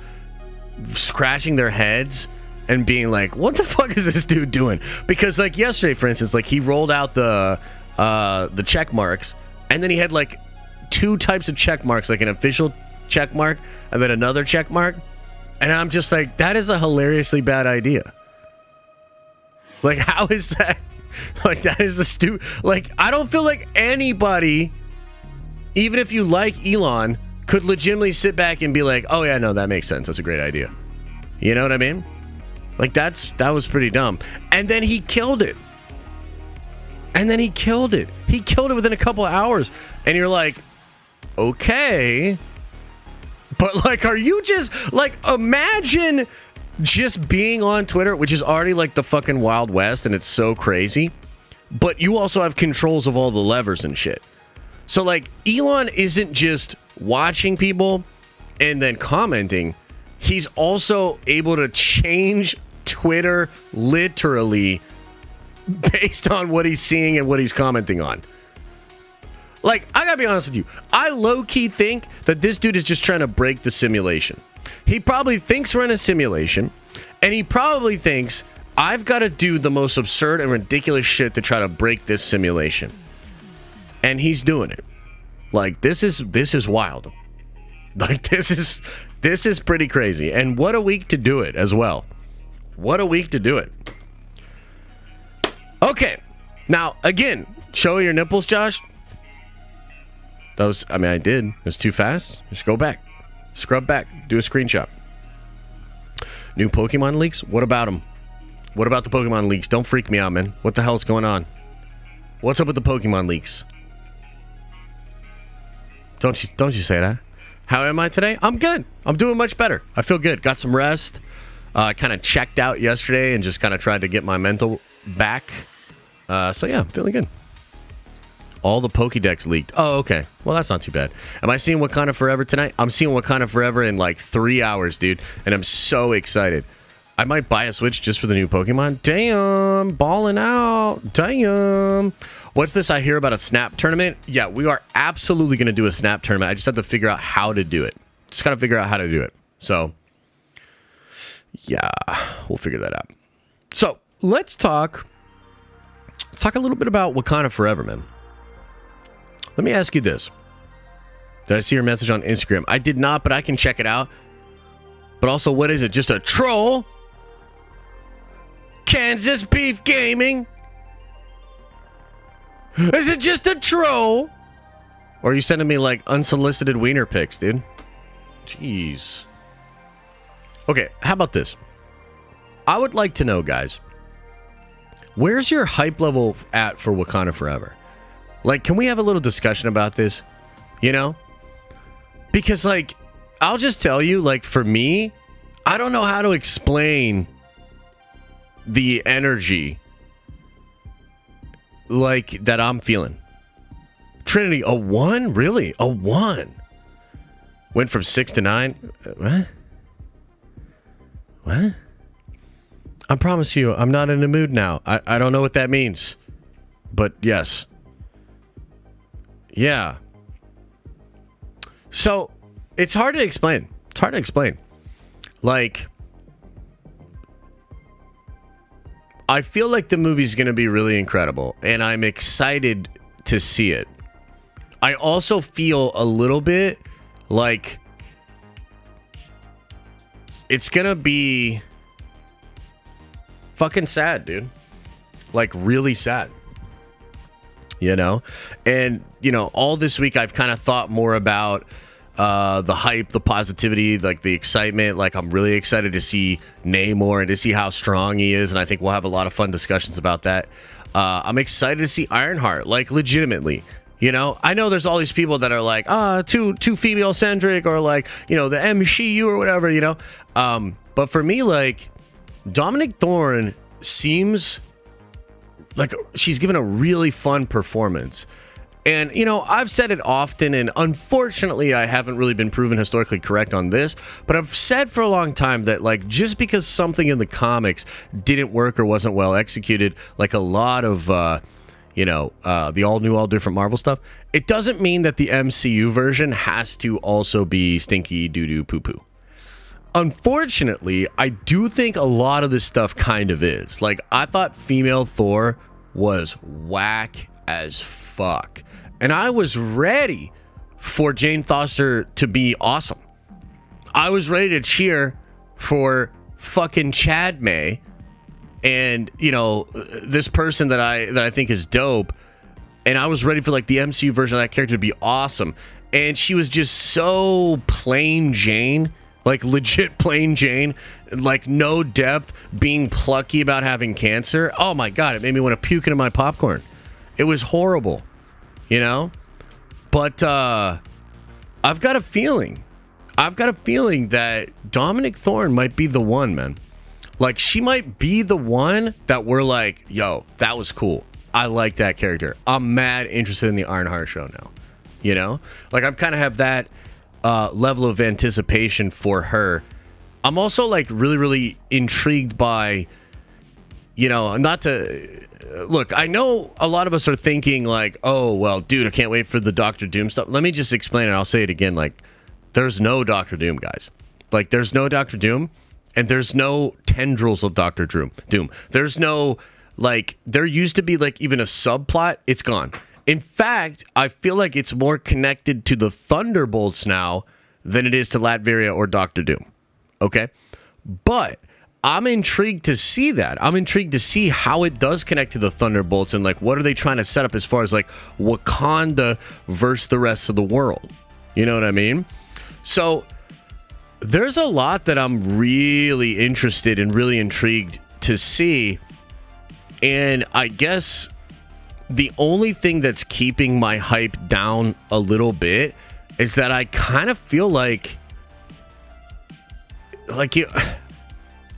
scratching their heads and being like, what the fuck is this dude doing? Because like yesterday, for instance, like he rolled out the check marks, and then he had like two types of check marks, like an official check mark and then another check mark. And I'm just like, that is a hilariously bad idea. Like, how is that? Like, that is a like, I don't feel like anybody, even if you like Elon, could legitimately sit back and be like, oh yeah, no, that makes sense. That's a great idea. You know what I mean? Like, that was pretty dumb. And then he killed it. He killed it within a couple of hours. And you're like, okay. But like, are you just like, imagine just being on Twitter, which is already like the fucking Wild West and it's so crazy, but you also have controls of all the levers and shit. So like, Elon isn't just watching people and then commenting. He's also able to change Twitter literally based on what he's seeing and what he's commenting on. Like, I gotta be honest with you. I low-key think that this dude is just trying to break the simulation. He probably thinks we're in a simulation, and he probably thinks, I've got to do the most absurd and ridiculous shit to try to break this simulation. And he's doing it. Like, this is wild. Like, this is pretty crazy. And what a week to do it as well. What a week to do it. Okay. Now, again, show your nipples, Josh. I did. It was too fast. Just go back. Scrub back. Do a screenshot. New Pokemon leaks? What about them? What about the Pokemon leaks? Don't freak me out, man. What the hell's going on? What's up with the Pokemon leaks? Don't you say that. How am I today? I'm good. I'm doing much better. I feel good. Got some rest. Kind of checked out yesterday and just kind of tried to get my mental back. So yeah, I'm feeling good. All the Pokédex leaked. Oh, okay. Well, that's not too bad. Am I seeing Wakanda Forever tonight? I'm seeing Wakanda Forever in like 3 hours, dude. And I'm so excited. I might buy a Switch just for the new Pokemon. Damn. Balling out. Damn. What's this I hear about a Snap tournament? Yeah, we are absolutely going to do a Snap tournament. I just have to figure out how to do it. Just got to figure out how to do it. So, yeah, we'll figure that out. So, let's talk a little bit about Wakanda Forever, man. Let me ask you this. Did I see your message on Instagram? I did not, but I can check it out. But also, what is it? Just a troll? Kansas Beef Gaming? Is it just a troll? Or are you sending me like unsolicited wiener pics, dude? Jeez. Okay, how about this? I would like to know, guys, where's your hype level at for Wakanda Forever? Like, can we have a little discussion about this? You know? Because, like, I'll just tell you, like, for me, I don't know how to explain the energy, like, that I'm feeling. Trinity, a 1? Really? A 1? Went from 6 to 9? What? What? I promise you, I'm not in the mood now. I don't know what that means. But yes. Yeah. So, it's hard to explain. It's hard to explain. Like, I feel like the movie's going to be really incredible, and I'm excited to see it. I also feel a little bit like it's going to be fucking sad, dude. Like, really sad. You know? And, you know, all this week I've kind of thought more about the hype, the positivity, like the excitement. Like, I'm really excited to see Namor and to see how strong he is, and I think we'll have a lot of fun discussions about that. I'm excited to see Ironheart, like, legitimately. You know, I know there's all these people that are like, too female centric, or like, you know, the MCU or whatever, you know. But for me, like, Dominic Thorne seems like she's given a really fun performance. And, you know, I've said it often, and unfortunately I haven't really been proven historically correct on this, but I've said for a long time that, like, just because something in the comics didn't work or wasn't well executed, like a lot of, the all new, all different Marvel stuff, it doesn't mean that the MCU version has to also be stinky doo-doo poo-poo. Unfortunately, I do think a lot of this stuff kind of is. Like, I thought female Thor was whack as fuck. And I was ready for Jane Foster to be awesome. I was ready to cheer for fucking Chad May and, you know, this person that I think is dope. And I was ready for, like, the MCU version of that character to be awesome. And she was just so plain Jane. Like, legit plain Jane, like, no depth, being plucky about having cancer. Oh my god, it made me want to puke into my popcorn. It was horrible, you know? But I've got a feeling that Dominic Thorne might be the one, man. Like, she might be the one that we're like, yo, that was cool. I like that character. I'm mad interested in the Ironheart show now, you know? Like, I kind of have that level of anticipation for her. I'm also, like, really, really intrigued by, you know, not to look, I know a lot of us are thinking like, oh, well, dude, I can't wait for the Doctor Doom stuff. Let me just explain it. I'll say it again. Like, there's no Doctor Doom, guys. Like, there's no Doctor Doom, and there's no tendrils of Doctor Doom. There's no, like, there used to be, like, even a subplot. It's gone. In fact, I feel like it's more connected to the Thunderbolts now than it is to Latveria or Doctor Doom. Okay? But I'm intrigued to see that. I'm intrigued to see how it does connect to the Thunderbolts and, like, what are they trying to set up as far as, like, Wakanda versus the rest of the world. You know what I mean? So there's a lot that I'm really interested and really intrigued to see. And I guess the only thing that's keeping my hype down a little bit is that I kind of feel like I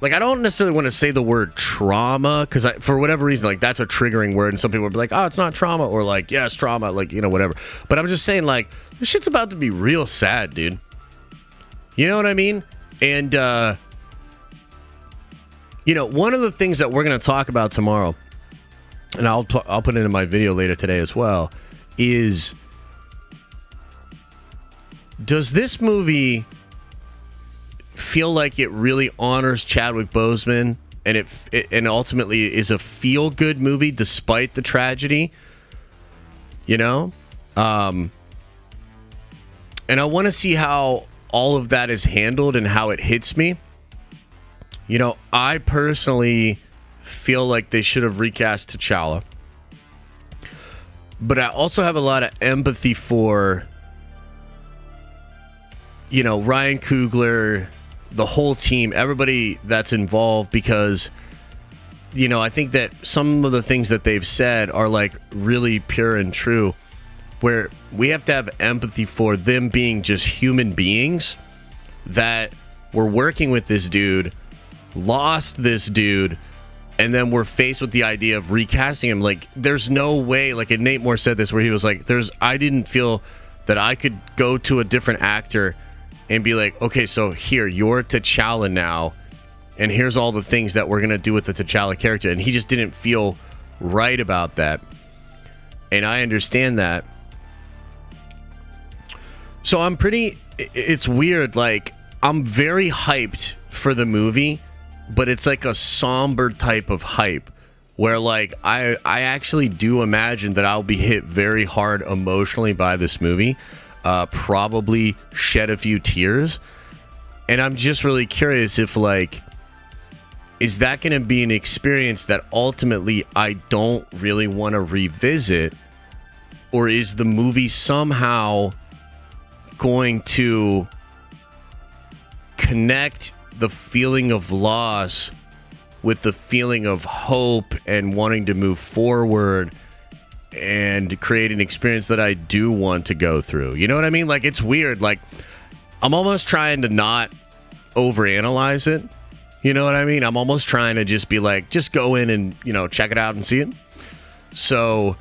don't necessarily want to say the word trauma, because for whatever reason, like, that's a triggering word, and some people will be like, oh, it's not trauma, or like, yeah, it's trauma, like, you know, whatever. But I'm just saying, like, this shit's about to be real sad, dude. You know what I mean? And you know, one of the things that we're going to talk about tomorrow, and I'll put it in my video later today as well, is, does this movie feel like it really honors Chadwick Boseman, and it ultimately is a feel-good movie despite the tragedy? You know? And I want to see how all of that is handled and how it hits me. You know, I personally feel like they should have recast T'Challa. But I also have a lot of empathy for, you know, Ryan Coogler, the whole team, everybody that's involved, because, you know, I think that some of the things that they've said are like really pure and true, where we have to have empathy for them being just human beings that were working with this dude, lost this dude, and then we're faced with the idea of recasting him. Like, there's no way, like, and Nate Moore said this, where he was like, I didn't feel that I could go to a different actor and be like, okay, so here, you're T'Challa now, and here's all the things that we're going to do with the T'Challa character. And he just didn't feel right about that. And I understand that. So it's weird, like, I'm very hyped for the movie, but it's like a somber type of hype where, like, I actually do imagine that I'll be hit very hard emotionally by this movie, probably shed a few tears. And I'm just really curious if, like, is that going to be an experience that ultimately I don't really want to revisit, or is the movie somehow going to connect the feeling of loss with the feeling of hope and wanting to move forward and create an experience that I do want to go through? You know what I mean? Like, it's weird. Like, I'm almost trying to not overanalyze it. You know what I mean? I'm almost trying to just be like, just go in and, you know, check it out and see it. So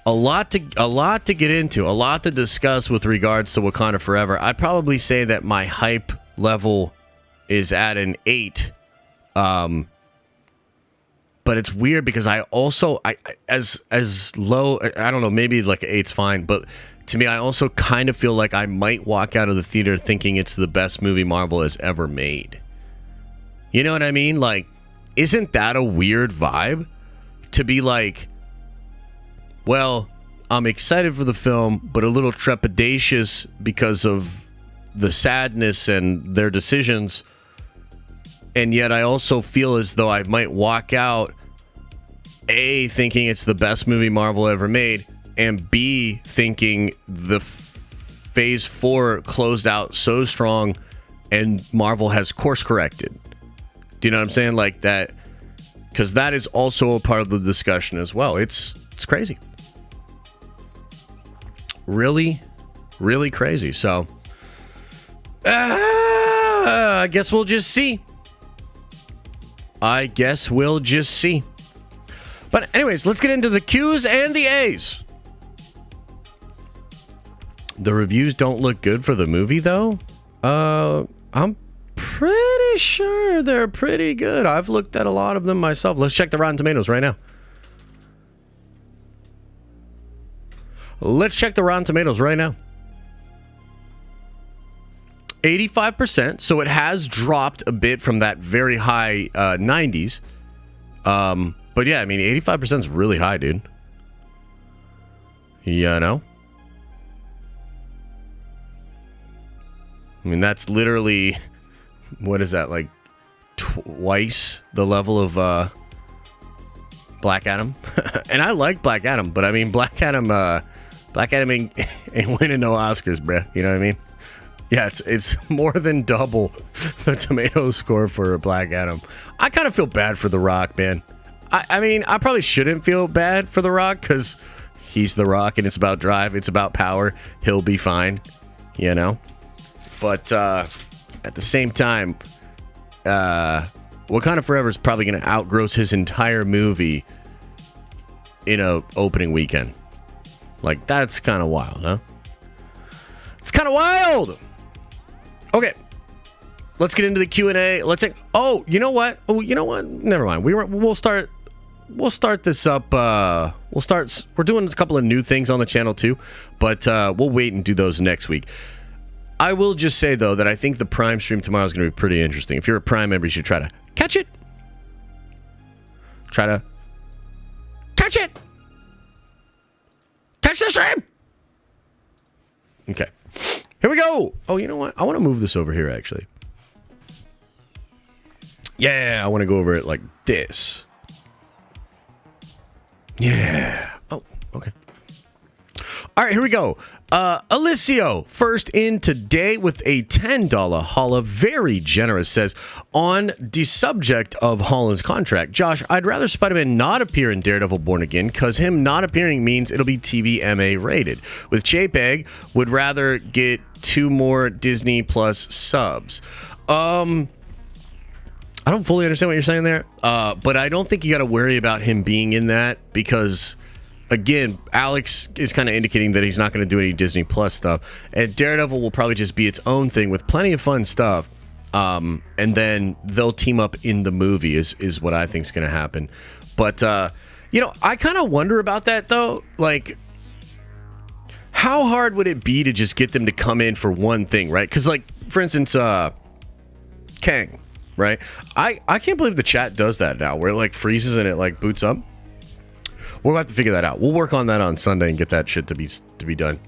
a lot to get into, a lot to discuss with regards to Wakanda Forever. I'd probably say that my hype level is at an 8. But it's weird because I also, as low, I don't know, maybe like an 8's fine, but to me, I also kind of feel like I might walk out of the theater thinking it's the best movie Marvel has ever made. You know what I mean? Like, isn't that a weird vibe? To be like, well, I'm excited for the film, but a little trepidatious because of the sadness and their decisions. And yet I also feel as though I might walk out, A, thinking it's the best movie Marvel ever made, and B, thinking the Phase 4 closed out so strong and Marvel has course corrected. Do you know what I'm saying? Like that, because that is also a part of the discussion as well. It's crazy. Really, really crazy. So, I guess we'll just see. But anyways, let's get into the Q's and the A's. The reviews don't look good for the movie, though. I'm pretty sure they're pretty good. I've looked at a lot of them myself. Let's check the Rotten Tomatoes right now. 85%, so it has dropped a bit from that very high 90s. But yeah, I mean, 85% is really high, dude. You know? I mean, that's literally, what is that, like twice the level of Black Adam? And I like Black Adam, but I mean, Black Adam ain't winning no Oscars, bruh. You know what I mean? Yeah, it's more than double the tomato score for Black Adam. I kind of feel bad for The Rock, man. I mean, I probably shouldn't feel bad for The Rock because he's The Rock and it's about drive. It's about power. He'll be fine, you know? But at the same time, Wakanda Forever is probably going to outgross his entire movie in a opening weekend. Like, that's kind of wild, huh? It's kind of wild! Okay, let's get into the Q&A. Let's say, you know what? Never mind. We'll start this up. We're doing a couple of new things on the channel too, but we'll wait and do those next week. I will just say though that I think the Prime stream tomorrow is going to be pretty interesting. If you're a Prime member, you should try to catch it. Catch the stream. Okay. Here we go. Oh, you know what? I want to move this over here, actually. Yeah, I want to go over it like this. Yeah. Oh, Okay. All right, here we go. Alicio, first in today with a $10 holla. Very generous, says, on the subject of Holland's contract, Josh, I'd rather Spider-Man not appear in Daredevil Born Again because him not appearing means it'll be TVMA rated. With JPEG, would rather get 2 more Disney Plus subs. I don't fully understand what you're saying there, but I don't think you got to worry about him being in that because... Again, Alex is kind of indicating that he's not going to do any Disney Plus stuff. And Daredevil will probably just be its own thing with plenty of fun stuff. And then they'll team up in the movie is what I think is going to happen. But, I kind of wonder about that, though. Like, how hard would it be to just get them to come in for one thing, right? Because, like, for instance, Kang, right? I can't believe the chat does that now, where it, like, freezes and it, like, boots up. We'll have to figure that out. We'll work on that on Sunday and get that shit to be done.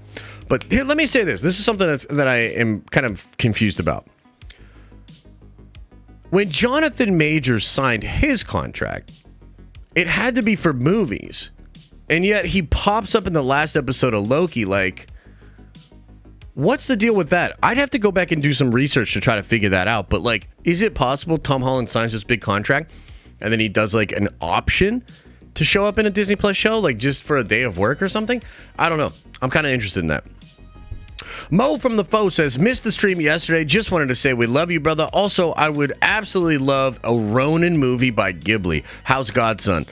But here, let me say this. This is something that I am kind of confused about. When Jonathan Majors signed his contract, it had to be for movies. And yet he pops up in the last episode of Loki. Like, what's the deal with that? I'd have to go back and do some research to try to figure that out. But, like, is it possible Tom Holland signs this big contract and then he does, like, an option to show up in a Disney Plus show, like just for a day of work or something? I don't know. I'm kind of interested in that. Mo from the Foe says, missed the stream yesterday. Just wanted to say we love you, brother. Also, I would absolutely love a Ronin movie by Ghibli. How's Godson?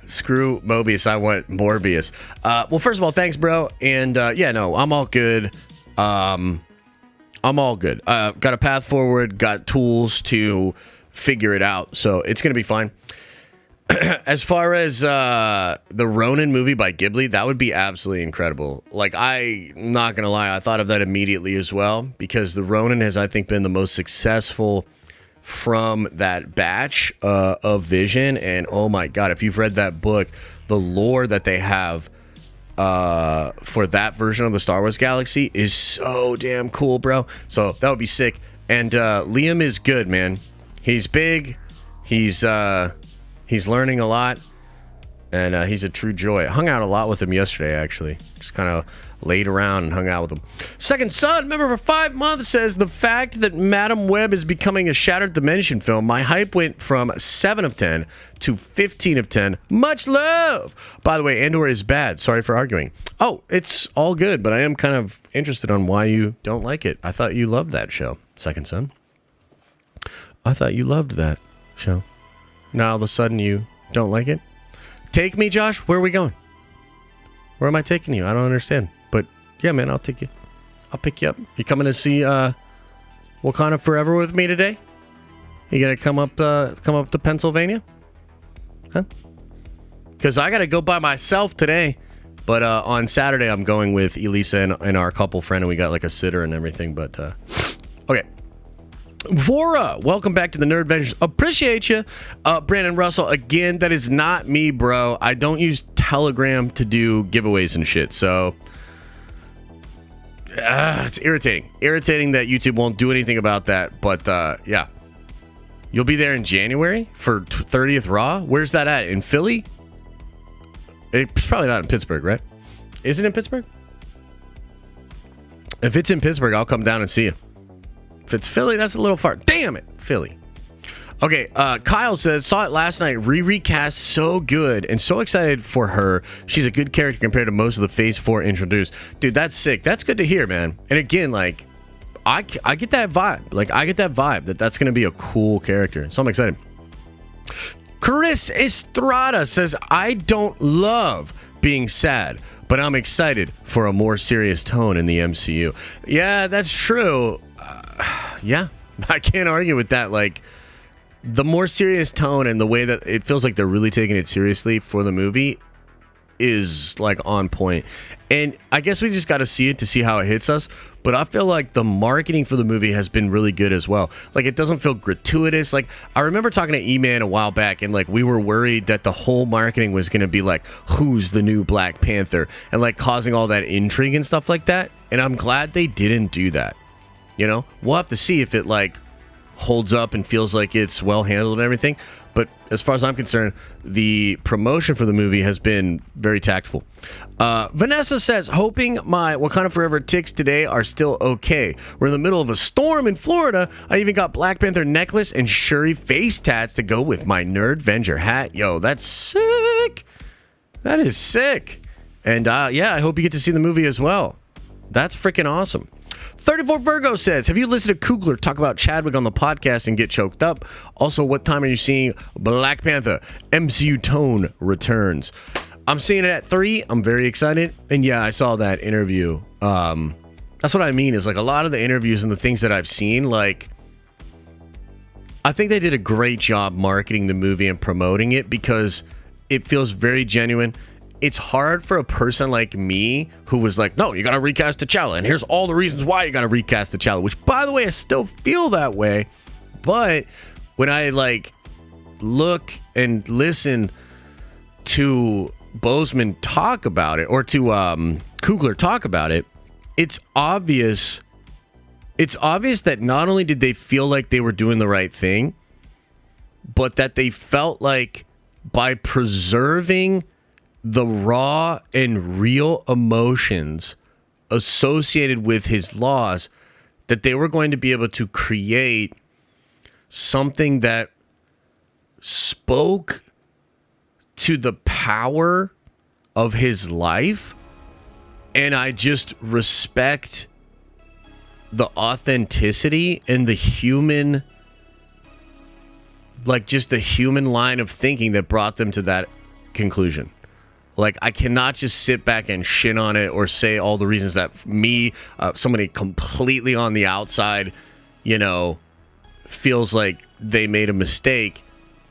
Screw Mobius. I want Morbius. Well, first of all, thanks, bro. And I'm all good. I'm all good. Got a path forward. Got tools to figure it out. So it's going to be fine. As far as the Ronin movie by Ghibli, that would be absolutely incredible. Like, I'm not going to lie, I thought of that immediately as well, because the Ronin has, I think, been the most successful from that batch of Vision. And oh my God, if you've read that book, the lore that they have for that version of the Star Wars galaxy is so damn cool, bro. So that would be sick. And Liam is good, man. He's big. He's learning a lot, and he's a true joy. I hung out a lot with him yesterday, actually. Just kind of laid around and hung out with him. Second Son, member for 5 months, says, the fact that Madam Web is becoming a Shattered Dimension film, my hype went from 7 of 10 to 15 of 10. Much love! By the way, Andor is bad. Sorry for arguing. Oh, it's all good, but I am kind of interested on why you don't like it. I thought you loved that show, Second Son. I thought you loved that show. Now all of a sudden you don't like it? Take me, Josh. Where are we going? Where am I taking you? I don't understand. But yeah, man, I'll take you. I'll pick you up. You coming to see Wakanda Forever with me today? You gonna come up to Pennsylvania? Huh? Because I gotta go by myself today. But on Saturday I'm going with Elisa and our couple friend, and we got like a sitter and everything. But okay. Vora, welcome back to the Nerd Ventures. Appreciate you. Brandon Russell, again, that is not me, bro. I don't use Telegram to do giveaways and shit, so it's irritating. Irritating that YouTube won't do anything about that, but yeah. You'll be there in January for 30th Raw? Where's that at? In Philly? It's probably not in Pittsburgh, right? Is it in Pittsburgh? If it's in Pittsburgh, I'll come down and see you. If it's Philly, that's a little far. Damn it, Philly. Okay, Kyle says, saw it last night. Recast so good and so excited for her. She's a good character compared to most of the Phase 4 introduced. Dude, that's sick. That's good to hear, man. And again, like, I get that vibe. Like, I get that vibe that's going to be a cool character. So I'm excited. Chris Estrada says, I don't love being sad, but I'm excited for a more serious tone in the MCU. Yeah, that's true. Yeah, I can't argue with that. Like, the more serious tone and the way that it feels like they're really taking it seriously for the movie is like on point. And I guess we just got to see it to see how it hits us. But I feel like the marketing for the movie has been really good as well. Like, it doesn't feel gratuitous. Like, I remember talking to E-Man a while back, and like we were worried that the whole marketing was going to be like, who's the new Black Panther, and like causing all that intrigue and stuff like that. And I'm glad they didn't do that. You know, we'll have to see if it like holds up and feels like it's well handled and everything. But as far as I'm concerned, the promotion for the movie has been very tactful. Vanessa says, hoping my Wakanda Forever ticks today are still okay. We're in the middle of a storm in Florida. I even got Black Panther necklace and Shuri face tats to go with my Nerd Venger hat. Yo, that's sick. That is sick. And yeah, I hope you get to see the movie as well. That's freaking awesome. 34 Virgo says, have you listened to Coogler talk about Chadwick on the podcast and get choked up? Also, what time are you seeing Black Panther MCU Tone returns? I'm seeing it at 3. I'm very excited. And yeah, I saw that interview. That's what I mean is like a lot of the interviews and the things that I've seen, like I think they did a great job marketing the movie and promoting it because it feels very genuine. It's hard for a person like me who was like, no, you got to recast T'Challa. And here's all the reasons why you got to recast T'Challa, which, by the way, I still feel that way. But when I like look and listen to Boseman talk about it or to Coogler talk about it, it's obvious. It's obvious that not only did they feel like they were doing the right thing, but that they felt like by preserving the raw and real emotions associated with his loss, that they were going to be able to create something that spoke to the power of his life. And I just respect the authenticity and the human, like just the human line of thinking that brought them to that conclusion. Like, I cannot just sit back and shit on it or say all the reasons that me, somebody completely on the outside, you know, feels like they made a mistake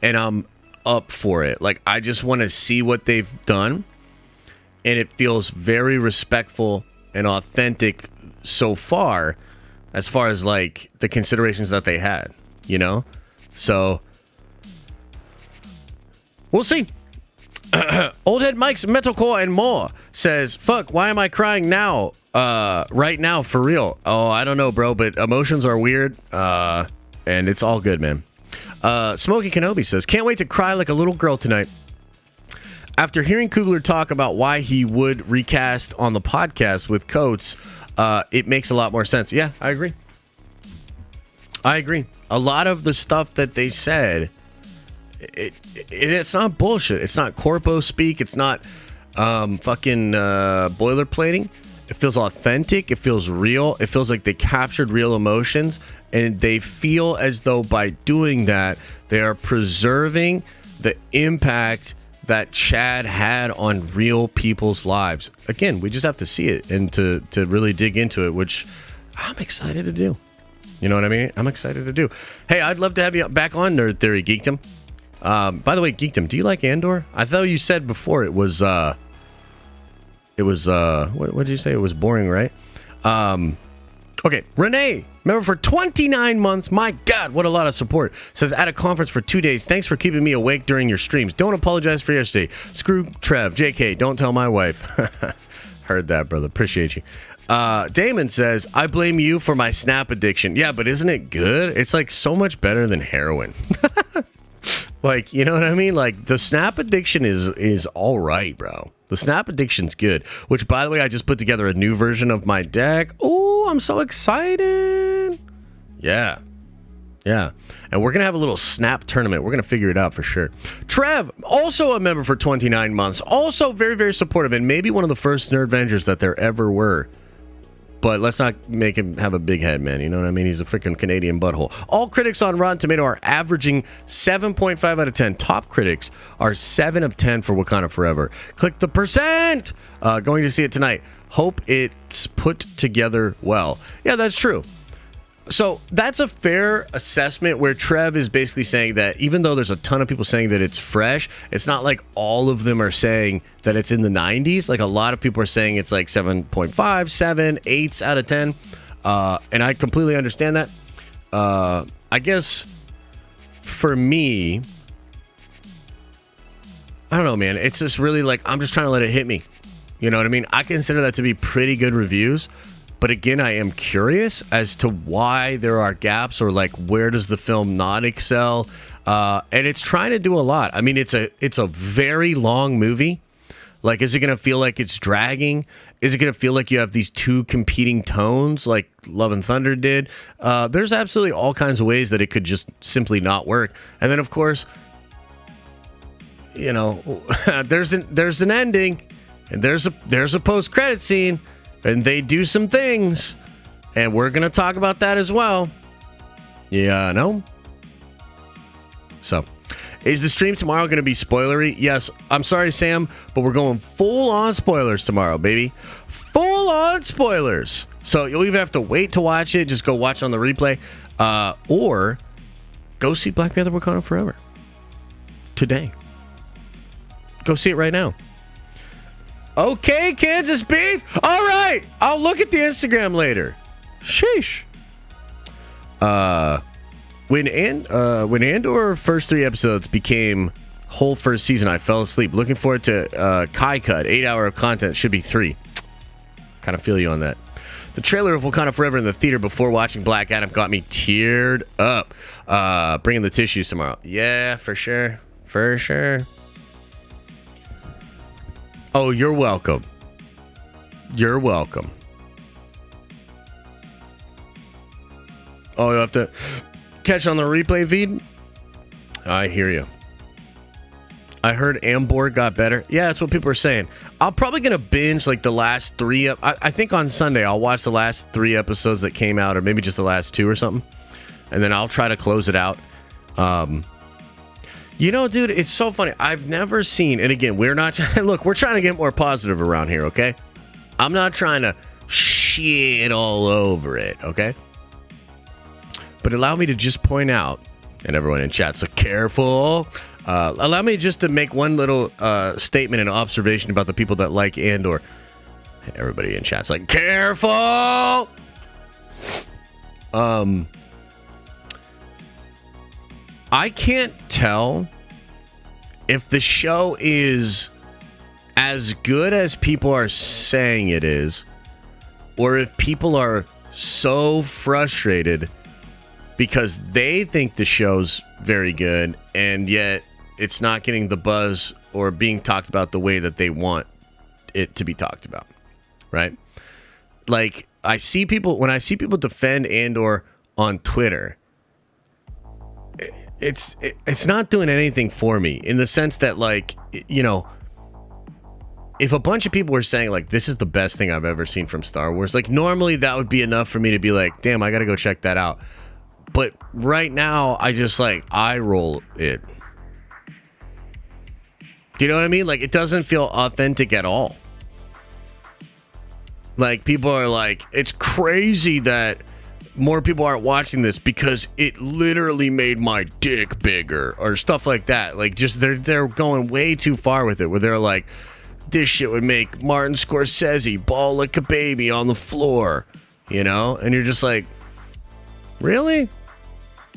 and I'm up for it. Like, I just want to see what they've done. And it feels very respectful and authentic so far as like the considerations that they had, you know? So, we'll see. Old Head Mike's Metalcore and more says, fuck, why am I crying now? Right now, for real. Oh, I don't know, bro, but emotions are weird. And it's all good, man. Smokey Kenobi says, can't wait to cry like a little girl tonight. After hearing Coogler talk about why he would recast on the podcast with Coates, it makes a lot more sense. Yeah, I agree. A lot of the stuff that they said, it's not bullshit. It's not corpo speak. It's not fucking boilerplating. It feels authentic. It feels real. It feels like they captured real emotions, and they feel as though by doing that, they are preserving the impact that Chad had on real people's lives. Again, we just have to see it and to really dig into it, which I'm excited to do. You know what I mean? I'm excited to do. Hey, I'd love to have you back on Nerd Theory Geekdom. By the way, Geekdom, do you like Andor? I thought you said before it was what did you say? It was boring, right? Okay, Renee, member for 29 months. My God, what a lot of support. Says, at a conference for 2 days. Thanks for keeping me awake during your streams. Don't apologize for yesterday. Screw Trev. JK, don't tell my wife. Heard that, brother. Appreciate you. Damon says, I blame you for my Snap addiction. Yeah, but isn't it good? It's like so much better than heroin. Like, you know what I mean? Like, the Snap addiction is all right, bro. The Snap addiction's good. Which, by the way, I just put together a new version of my deck. Oh, I'm so excited. Yeah. Yeah. And we're going to have a little Snap tournament. We're going to figure it out for sure. Trev, also a member for 29 months. Also very, very supportive. And maybe one of the first Nerd Vengers that there ever were. But let's not make him have a big head, man. You know what I mean? He's a freaking Canadian butthole. All critics on Rotten Tomato are averaging 7.5 out of 10. Top critics are 7 of 10 for Wakanda Forever. Click the percent. Going to see it tonight. Hope it's put together well. Yeah, that's true. So that's a fair assessment where Trev is basically saying that even though there's a ton of people saying that it's fresh, it's not like all of them are saying that it's in the 90s. Like a lot of people are saying it's like 7.5, 7, 8 out of 10. And I completely understand that. I guess for me, I don't know, man. It's just really like, I'm just trying to let it hit me. You know what I mean? I consider that to be pretty good reviews. But again, I am curious as to why there are gaps, or like where does the film not excel? And it's trying to do a lot. I mean, it's a very long movie. Like, is it going to feel like it's dragging? Is it going to feel like you have these two competing tones like Love and Thunder did? There's absolutely all kinds of ways that it could just simply not work. And then, of course, you know, there's an ending, and there's a post-credit scene, and they do some things, and we're going to talk about that as well. Yeah, no? So, is the stream tomorrow going to be spoilery? Yes. I'm sorry, Sam, but we're going full-on spoilers tomorrow, baby. Full-on spoilers. So, you'll either have to wait to watch it, just go watch on the replay, or go see Black Panther Wakanda Forever. Today. Go see it right now. Okay, Kansas Beef. All right. I'll look at the Instagram later. Sheesh. When Andor first 3 episodes became whole first season, I fell asleep. Looking forward to Kai Cut. 8 hour of content. Should be 3. Kind of feel you on that. The trailer of Wakanda Forever in the theater before watching Black Adam got me teared up. Bringing the tissues tomorrow. Yeah, for sure. For sure. Oh, you're welcome. You're welcome. Oh, you have to catch on the replay feed? I hear you. I heard Ambor got better. Yeah, that's what people are saying. I'm probably going to binge like the last 3. I think on Sunday I'll watch the last 3 episodes that came out, or maybe just the last 2 or something. And then I'll try to close it out. You know, dude, it's so funny. I've never seen, and again, we're not, look, we're trying to get more positive around here, okay? I'm not trying to shit all over it, okay? But allow me to just point out, and everyone in chat's like, careful. Allow me just to make one little statement and observation about the people that like Andor. Everybody in chat's like, careful! I can't tell if the show is as good as people are saying it is, or if people are so frustrated because they think the show's very good and yet it's not getting the buzz or being talked about the way that they want it to be talked about, right? Like, when I see people defend Andor on Twitter, it's not doing anything for me, in the sense that, like, you know, if a bunch of people were saying like this is the best thing I've ever seen from Star Wars, like normally that would be enough for me to be like, damn, I gotta go check that out. But right now I just like eye roll it. Do you know what I mean? Like, it doesn't feel authentic at all. Like, people are like, it's crazy that more people aren't watching this because it literally made my dick bigger, or stuff like that. Like, just they're going way too far with it, where they're like, this shit would make Martin Scorsese bawl like a baby on the floor, you know? And you're just like, really?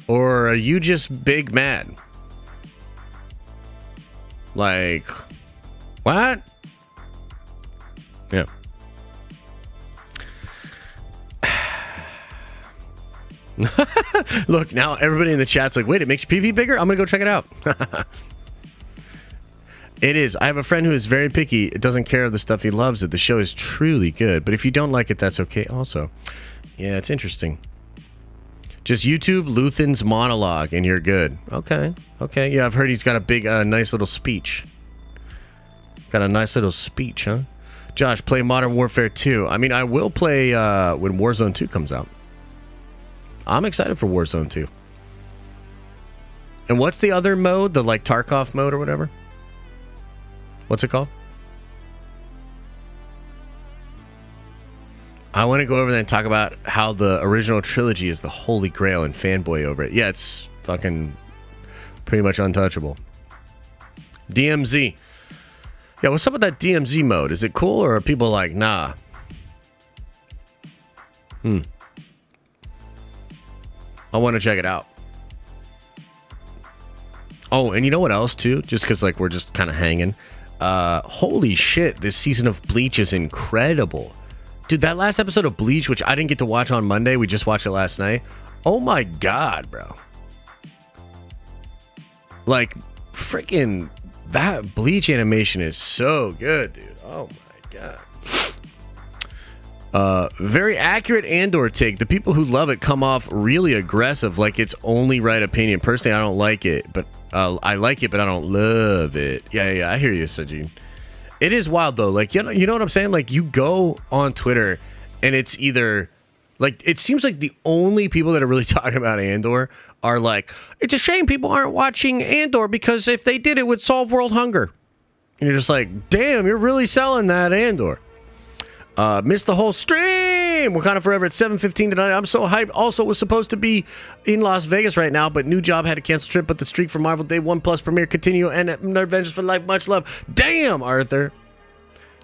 Or are you just big mad? Like, what? Yeah. Look, now everybody in the chat's like, wait, it makes your pee-pee bigger? I'm gonna go check it out. It is. I have a friend who is very picky. It doesn't care of the stuff he loves it. The show is truly good, but if you don't like it, that's okay also. Yeah, it's interesting. Just YouTube Luthen's monologue and you're good. Okay. Yeah, I've heard he's got a big, nice little speech. Got a nice little speech, huh? Josh, play Modern Warfare 2. I mean, I will play when Warzone 2 comes out. I'm excited for Warzone 2. And what's the other mode? The, like, Tarkov mode or whatever? What's it called? I want to go over there and talk about how the original trilogy is the holy grail and fanboy over it. Yeah, it's fucking pretty much untouchable. DMZ. Yeah, what's up with that DMZ mode? Is it cool, or are people like, nah? I want to check it out. Oh, and you know what else, too? Just because, like, we're just kind of hanging. Holy shit, this season of Bleach is incredible. Dude, that last episode of Bleach, which I didn't get to watch on Monday, we just watched it last night. Oh my God, bro. Like, freaking, that Bleach animation is so good, dude. Oh my God. Very accurate Andor take. The people who love it come off really aggressive, like it's only right opinion. Personally, I don't like it, but I like it, but I don't love it. Yeah, I hear you, Sajin. It is wild though. Like, you know what I'm saying? Like, you go on Twitter and it's either like, it seems like the only people that are really talking about Andor are like, it's a shame people aren't watching Andor because if they did, it would solve world hunger. And you're just like, damn, you're really selling that Andor. Missed the whole stream. Wakanda Forever at 7:15 tonight. I'm so hyped. Also was supposed to be in Las Vegas right now, but new job had to cancel trip. But the streak for Marvel Day 1 Plus premiere continue and Avengers for life. Much love. Damn, Arthur,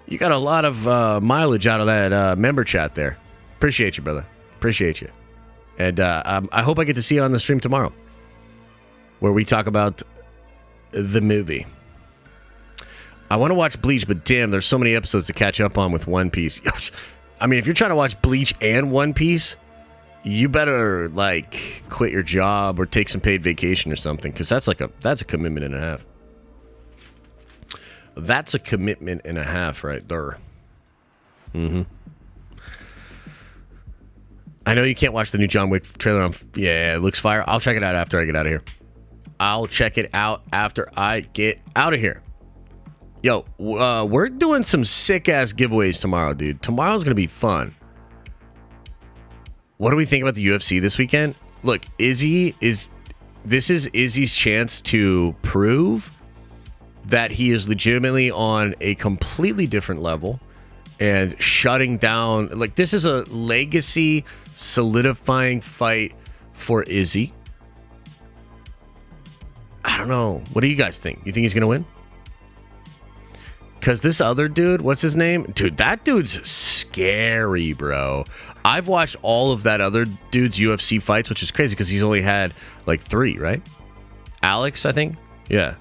you got a lot of mileage out of that member chat there. Appreciate you, brother. Appreciate you. And I hope I get to see you on the stream tomorrow, where we talk about the movie. I want to watch Bleach, but damn, there's so many episodes to catch up on with One Piece. I mean, if you're trying to watch Bleach and One Piece, you better like quit your job or take some paid vacation or something, because that's a commitment and a half. That's a commitment and a half right there. Mm-hmm. I know you can't watch the new John Wick trailer. Yeah, it looks fire. I'll check it out after I get out of here. I'll check it out after I get out of here. Yo, we're doing some sick-ass giveaways tomorrow, dude. Tomorrow's going to be fun. What do we think about the UFC this weekend? Look, this is Izzy's chance to prove that he is legitimately on a completely different level and shutting down. Like, this is a legacy solidifying fight for Izzy. I don't know. What do you guys think? You think he's going to win? Because this other dude, what's his name? Dude, that dude's scary, bro. I've watched all of that other dude's UFC fights, which is crazy because he's only had like 3, right? Alex, I think? Yeah.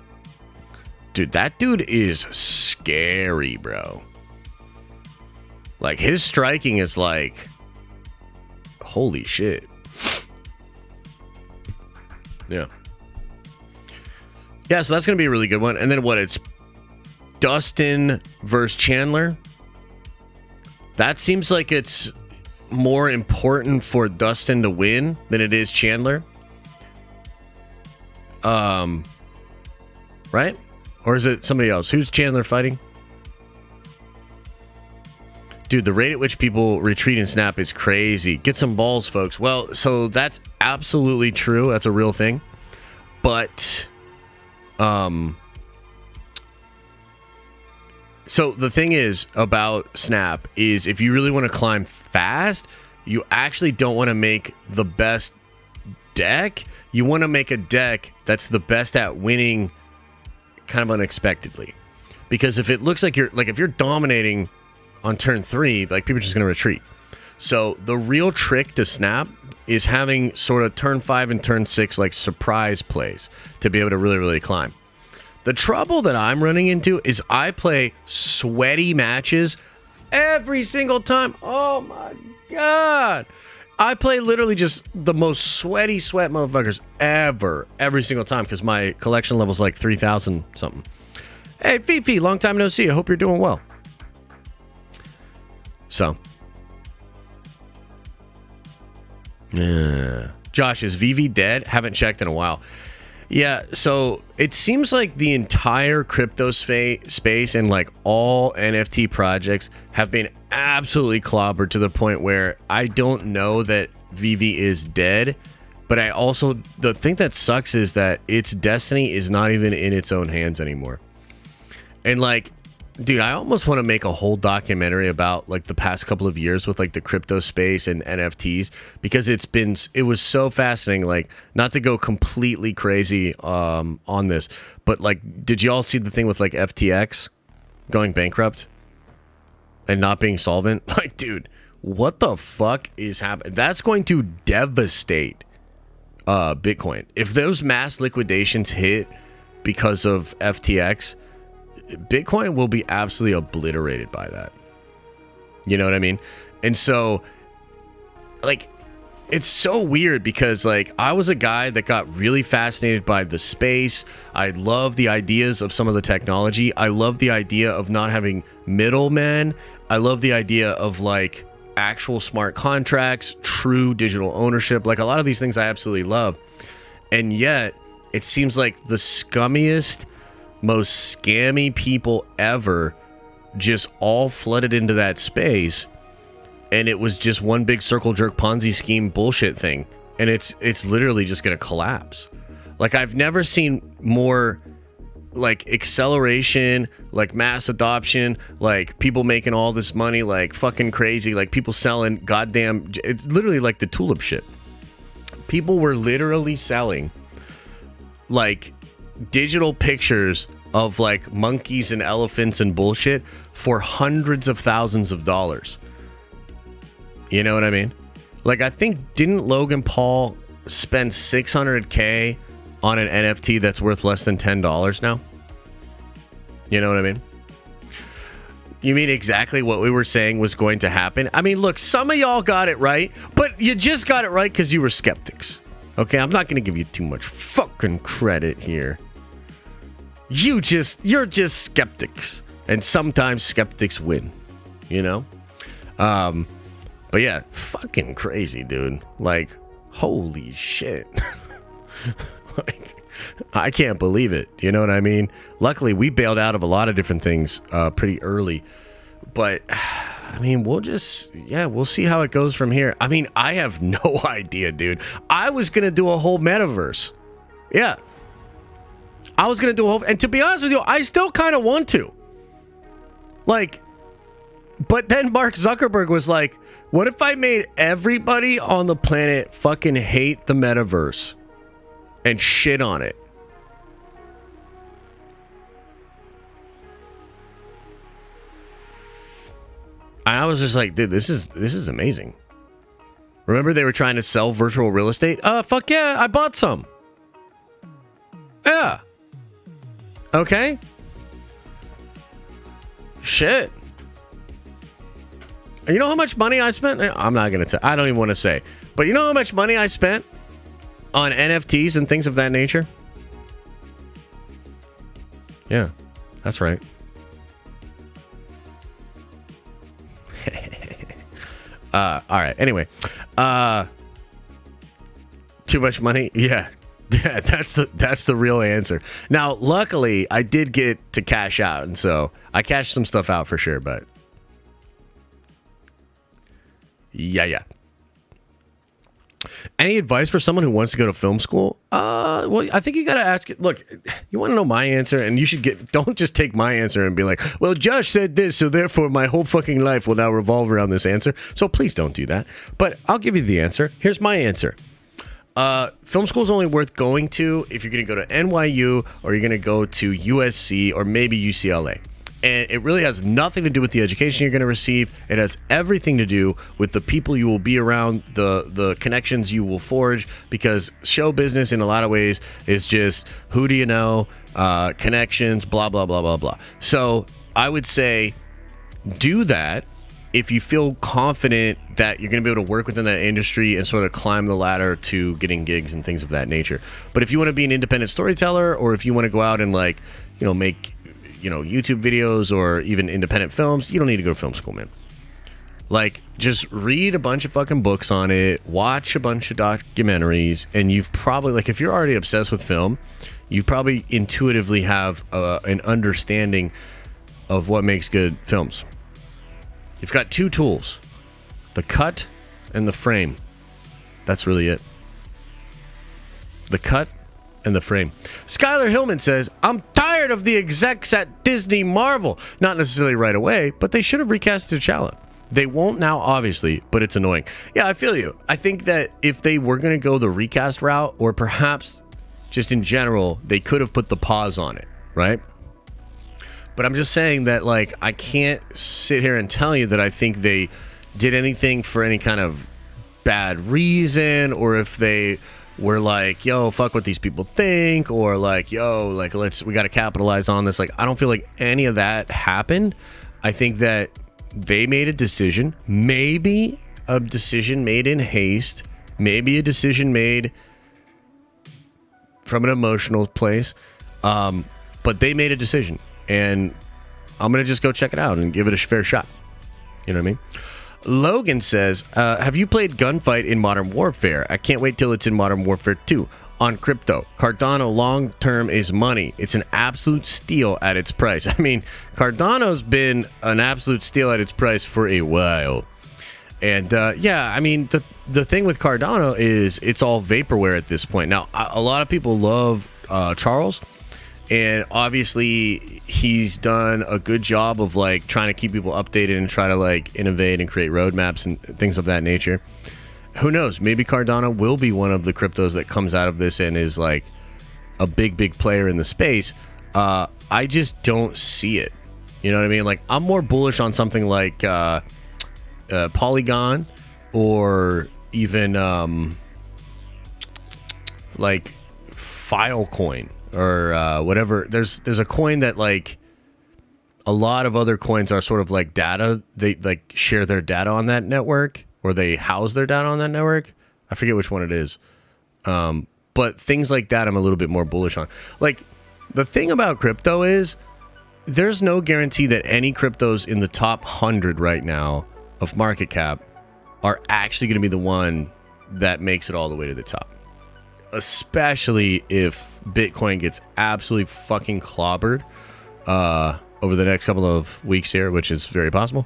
Dude, that dude is scary, bro. Like, his striking is like, holy shit. Yeah. Yeah, so that's going to be a really good one. And then what? It's Dustin versus Chandler. That seems like it's more important for Dustin to win than it is Chandler. Right? Or is it somebody else? Who's Chandler fighting? Dude, the rate at which people retreat and snap is crazy. Get some balls, folks. Well, so that's absolutely true. That's a real thing. But so the thing is about Snap is if you really want to climb fast, you actually don't want to make the best deck. You want to make a deck that's the best at winning kind of unexpectedly. Because if it looks like if you're dominating on turn 3, like, people are just going to retreat. So the real trick to Snap is having sort of turn 5 and turn 6 like surprise plays to be able to really, really climb. The trouble that I'm running into is I play sweaty matches every single time. Oh my God. I play literally just the most sweat motherfuckers ever, every single time, because my collection level's like 3,000 something. Hey, Fifi, long time no see. I hope you're doing well. So. Yeah. Josh, is VV dead? Haven't checked in a while. Yeah, so it seems like the entire crypto space and like all NFT projects have been absolutely clobbered to the point where I don't know that VV is dead, but I also, the thing that sucks is that its destiny is not even in its own hands anymore. And like, dude, I almost want to make a whole documentary about like the past couple of years with like the crypto space and NFTs, because it was so fascinating. Like, not to go completely crazy on this, but like, did you all see the thing with like FTX going bankrupt and not being solvent? Like, dude, what the fuck is happening? That's going to devastate Bitcoin. If those mass liquidations hit because of FTX, Bitcoin will be absolutely obliterated by that. You know what I mean? And so, like, it's so weird because, like, I was a guy that got really fascinated by the space. I love the ideas of some of the technology. I love the idea of not having middlemen. I love the idea of, like, actual smart contracts, true digital ownership. Like, a lot of these things I absolutely love. And yet, it seems like the scummiest, most scammy people ever just all flooded into that space. And it was just one big circle jerk Ponzi scheme bullshit thing. And it's literally just going to collapse. Like, I've never seen more, like, acceleration, like, mass adoption, like, people making all this money, like, fucking crazy, like, people selling goddamn, it's literally like the tulip shit. People were literally selling, like, digital pictures of, like, monkeys and elephants and bullshit for hundreds of thousands of dollars. You know what I mean? Like, I think, didn't Logan Paul spend $600K on an NFT that's worth less than $10 now? You know what I mean? You mean exactly what we were saying was going to happen? I mean, look, some of y'all got it right, but you just got it right because you were skeptics. Okay, I'm not going to give you too much fucking credit here. You're just skeptics. And sometimes skeptics win, you know? But yeah, fucking crazy, dude. Like, holy shit. Like, I can't believe it. You know what I mean? Luckily, we bailed out of a lot of different things pretty early. But, I mean, we'll see how it goes from here. I mean, I have no idea, dude. I was going to do a whole metaverse. Yeah. I was going to do a whole... And to be honest with you, I still kind of want to. Like, but then Mark Zuckerberg was like, what if I made everybody on the planet fucking hate the metaverse and shit on it? And I was just like, dude, this is amazing. Remember they were trying to sell virtual real estate? Fuck yeah, I bought some. Yeah. Okay. Shit. You know how much money I spent? I'm not going to tell. I don't even want to say. But you know how much money I spent on NFTs and things of that nature? Yeah, that's right. All right. Anyway, too much money? Yeah. Yeah, that's the real answer. Now, luckily, I did get to cash out, and so I cashed some stuff out for sure, but yeah. Any advice for someone who wants to go to film school? Well, I think you got to ask it. Look, you want to know my answer, and you should don't just take my answer and be like, well, Josh said this, so therefore my whole fucking life will now revolve around this answer. So please don't do that. But I'll give you the answer. Here's my answer. Film school is only worth going to if you're going to go to NYU or you're going to go to USC or maybe UCLA. And it really has nothing to do with the education you're going to receive. It has everything to do with the people you will be around, the connections you will forge, because show business in a lot of ways is just who do you know, connections, blah, blah, blah, blah, blah. So I would say do that if you feel confident that you're going to be able to work within that industry and sort of climb the ladder to getting gigs and things of that nature. But if you want to be an independent storyteller, or if you want to go out and make YouTube videos or even independent films, you don't need to go to film school, man. Like, just read a bunch of fucking books on it, watch a bunch of documentaries, and you've probably, if you're already obsessed with film, you probably intuitively have an understanding of what makes good films. You've got two tools, the cut and the frame. That's really it. The cut and the frame. Skylar Hillman says, I'm tired of the execs at Disney Marvel. Not necessarily right away, but they should have recast T'Challa. They won't now, obviously, but it's annoying. Yeah, I feel you. I think that if they were going to go the recast route, or perhaps just in general, they could have put the pause on it, right? But I'm just saying that, I can't sit here and tell you that I think they did anything for any kind of bad reason, or if they were like, yo, fuck what these people think, or we got to capitalize on this. I don't feel like any of that happened. I think that they made a decision, maybe a decision made in haste, maybe a decision made from an emotional place, but they made a decision, and I'm going to just go check it out and give it a fair shot. You know what I mean? Logan says, have you played Gunfight in Modern Warfare? I can't wait till it's in Modern Warfare 2. On crypto, Cardano long term is money. It's an absolute steal at its price. I mean, Cardano's been an absolute steal at its price for a while. And yeah, I mean, the thing with Cardano is it's all vaporware at this point. Now, a lot of people love Charles, and obviously he's done a good job of like trying to keep people updated and try to like innovate and create roadmaps and things of that nature. Who knows? Maybe Cardano will be one of the cryptos that comes out of this and is like a big player in the space. I just don't see it. You know what I mean? Like, I'm more bullish on something like Polygon, or even like Filecoin, or whatever. There's a coin that like a lot of other coins are sort of like data. They like share their data on that network, or they house their data on that network. I forget which one it is. But things like that I'm a little bit more bullish on. Like, the thing about crypto is there's no guarantee that any cryptos in the top 100 right now of market cap are actually going to be the one that makes it all the way to the top. Especially if Bitcoin gets absolutely fucking clobbered over the next couple of weeks here, which is very possible.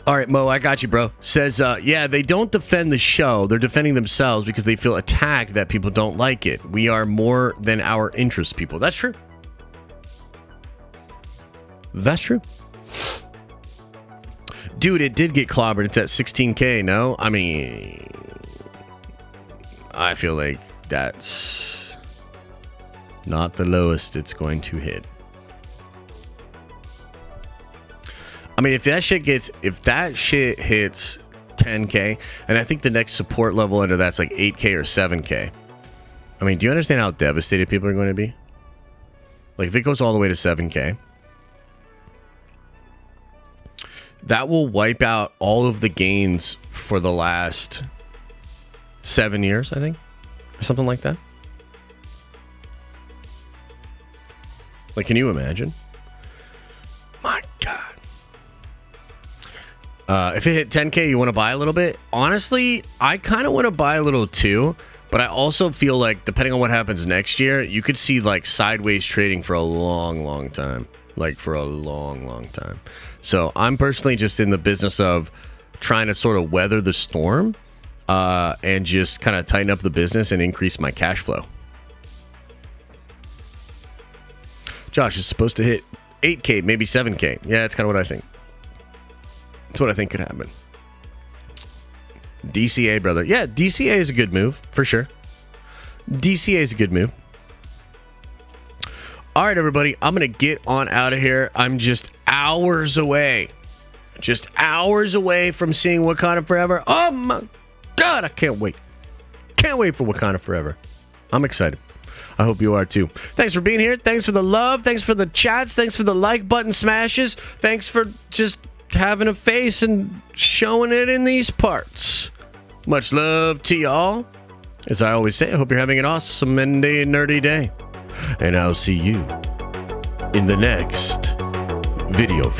All right, Mo, I got you, bro. Says, yeah, they don't defend the show. They're defending themselves because they feel attacked that people don't like it. We are more than our interest people. That's true. That's true. Dude, it did get clobbered. It's at 16K, no? I mean, I feel like that's not the lowest it's going to hit. I mean, if that shit hits 10K, and I think the next support level under that's like 8K or 7K. I mean, do you understand how devastated people are going to be? Like, if it goes all the way to 7K, that will wipe out all of the gains for the last 7 years, I think, or something like that. Like, can you imagine? My God. If it hit 10K, you want to buy a little bit? Honestly, I kind of want to buy a little too, but I also feel like depending on what happens next year, you could see like sideways trading for a long time. Like for a long time. So I'm personally just in the business of trying to sort of weather the storm and just kind of tighten up the business and increase my cash flow. Josh is supposed to hit 8K, maybe 7K. Yeah, that's kind of what I think. That's what I think could happen. DCA, brother. Yeah, DCA is a good move, for sure. DCA is a good move. All right, everybody. I'm going to get on out of here. I'm just hours away. Just hours away from seeing Wakanda Forever. Oh, my God. I can't wait. Can't wait for Wakanda Forever. I'm excited. I hope you are too. Thanks for being here. Thanks for the love. Thanks for the chats. Thanks for the like button smashes. Thanks for just having a face and showing it in these parts. Much love to y'all. As I always say, I hope you're having an awesome and a nerdy day. And I'll see you in the next video.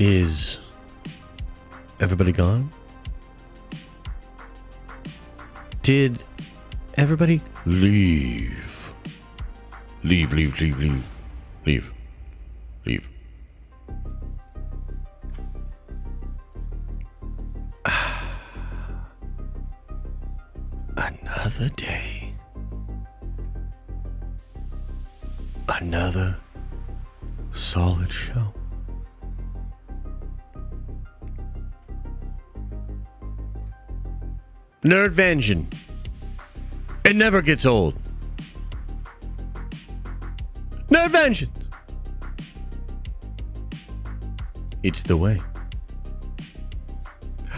Is everybody gone? Did everybody leave? Leave. Another day. Another solid show. Nerd Vengeance. It never gets old. Nerd Vengeance. It's the way.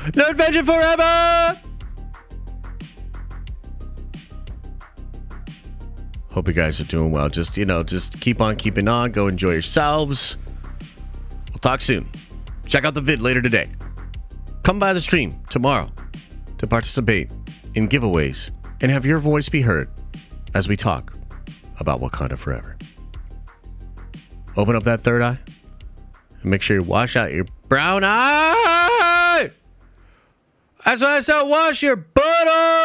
Nerd Vengeance forever! Hope you guys are doing well. Just keep on keeping on. Go enjoy yourselves. We'll talk soon. Check out the vid later today. Come by the stream tomorrow to participate in giveaways and have your voice be heard as we talk about Wakanda Forever. Open up that third eye and make sure you wash out your brown eye. That's what I said. Wash your butt off.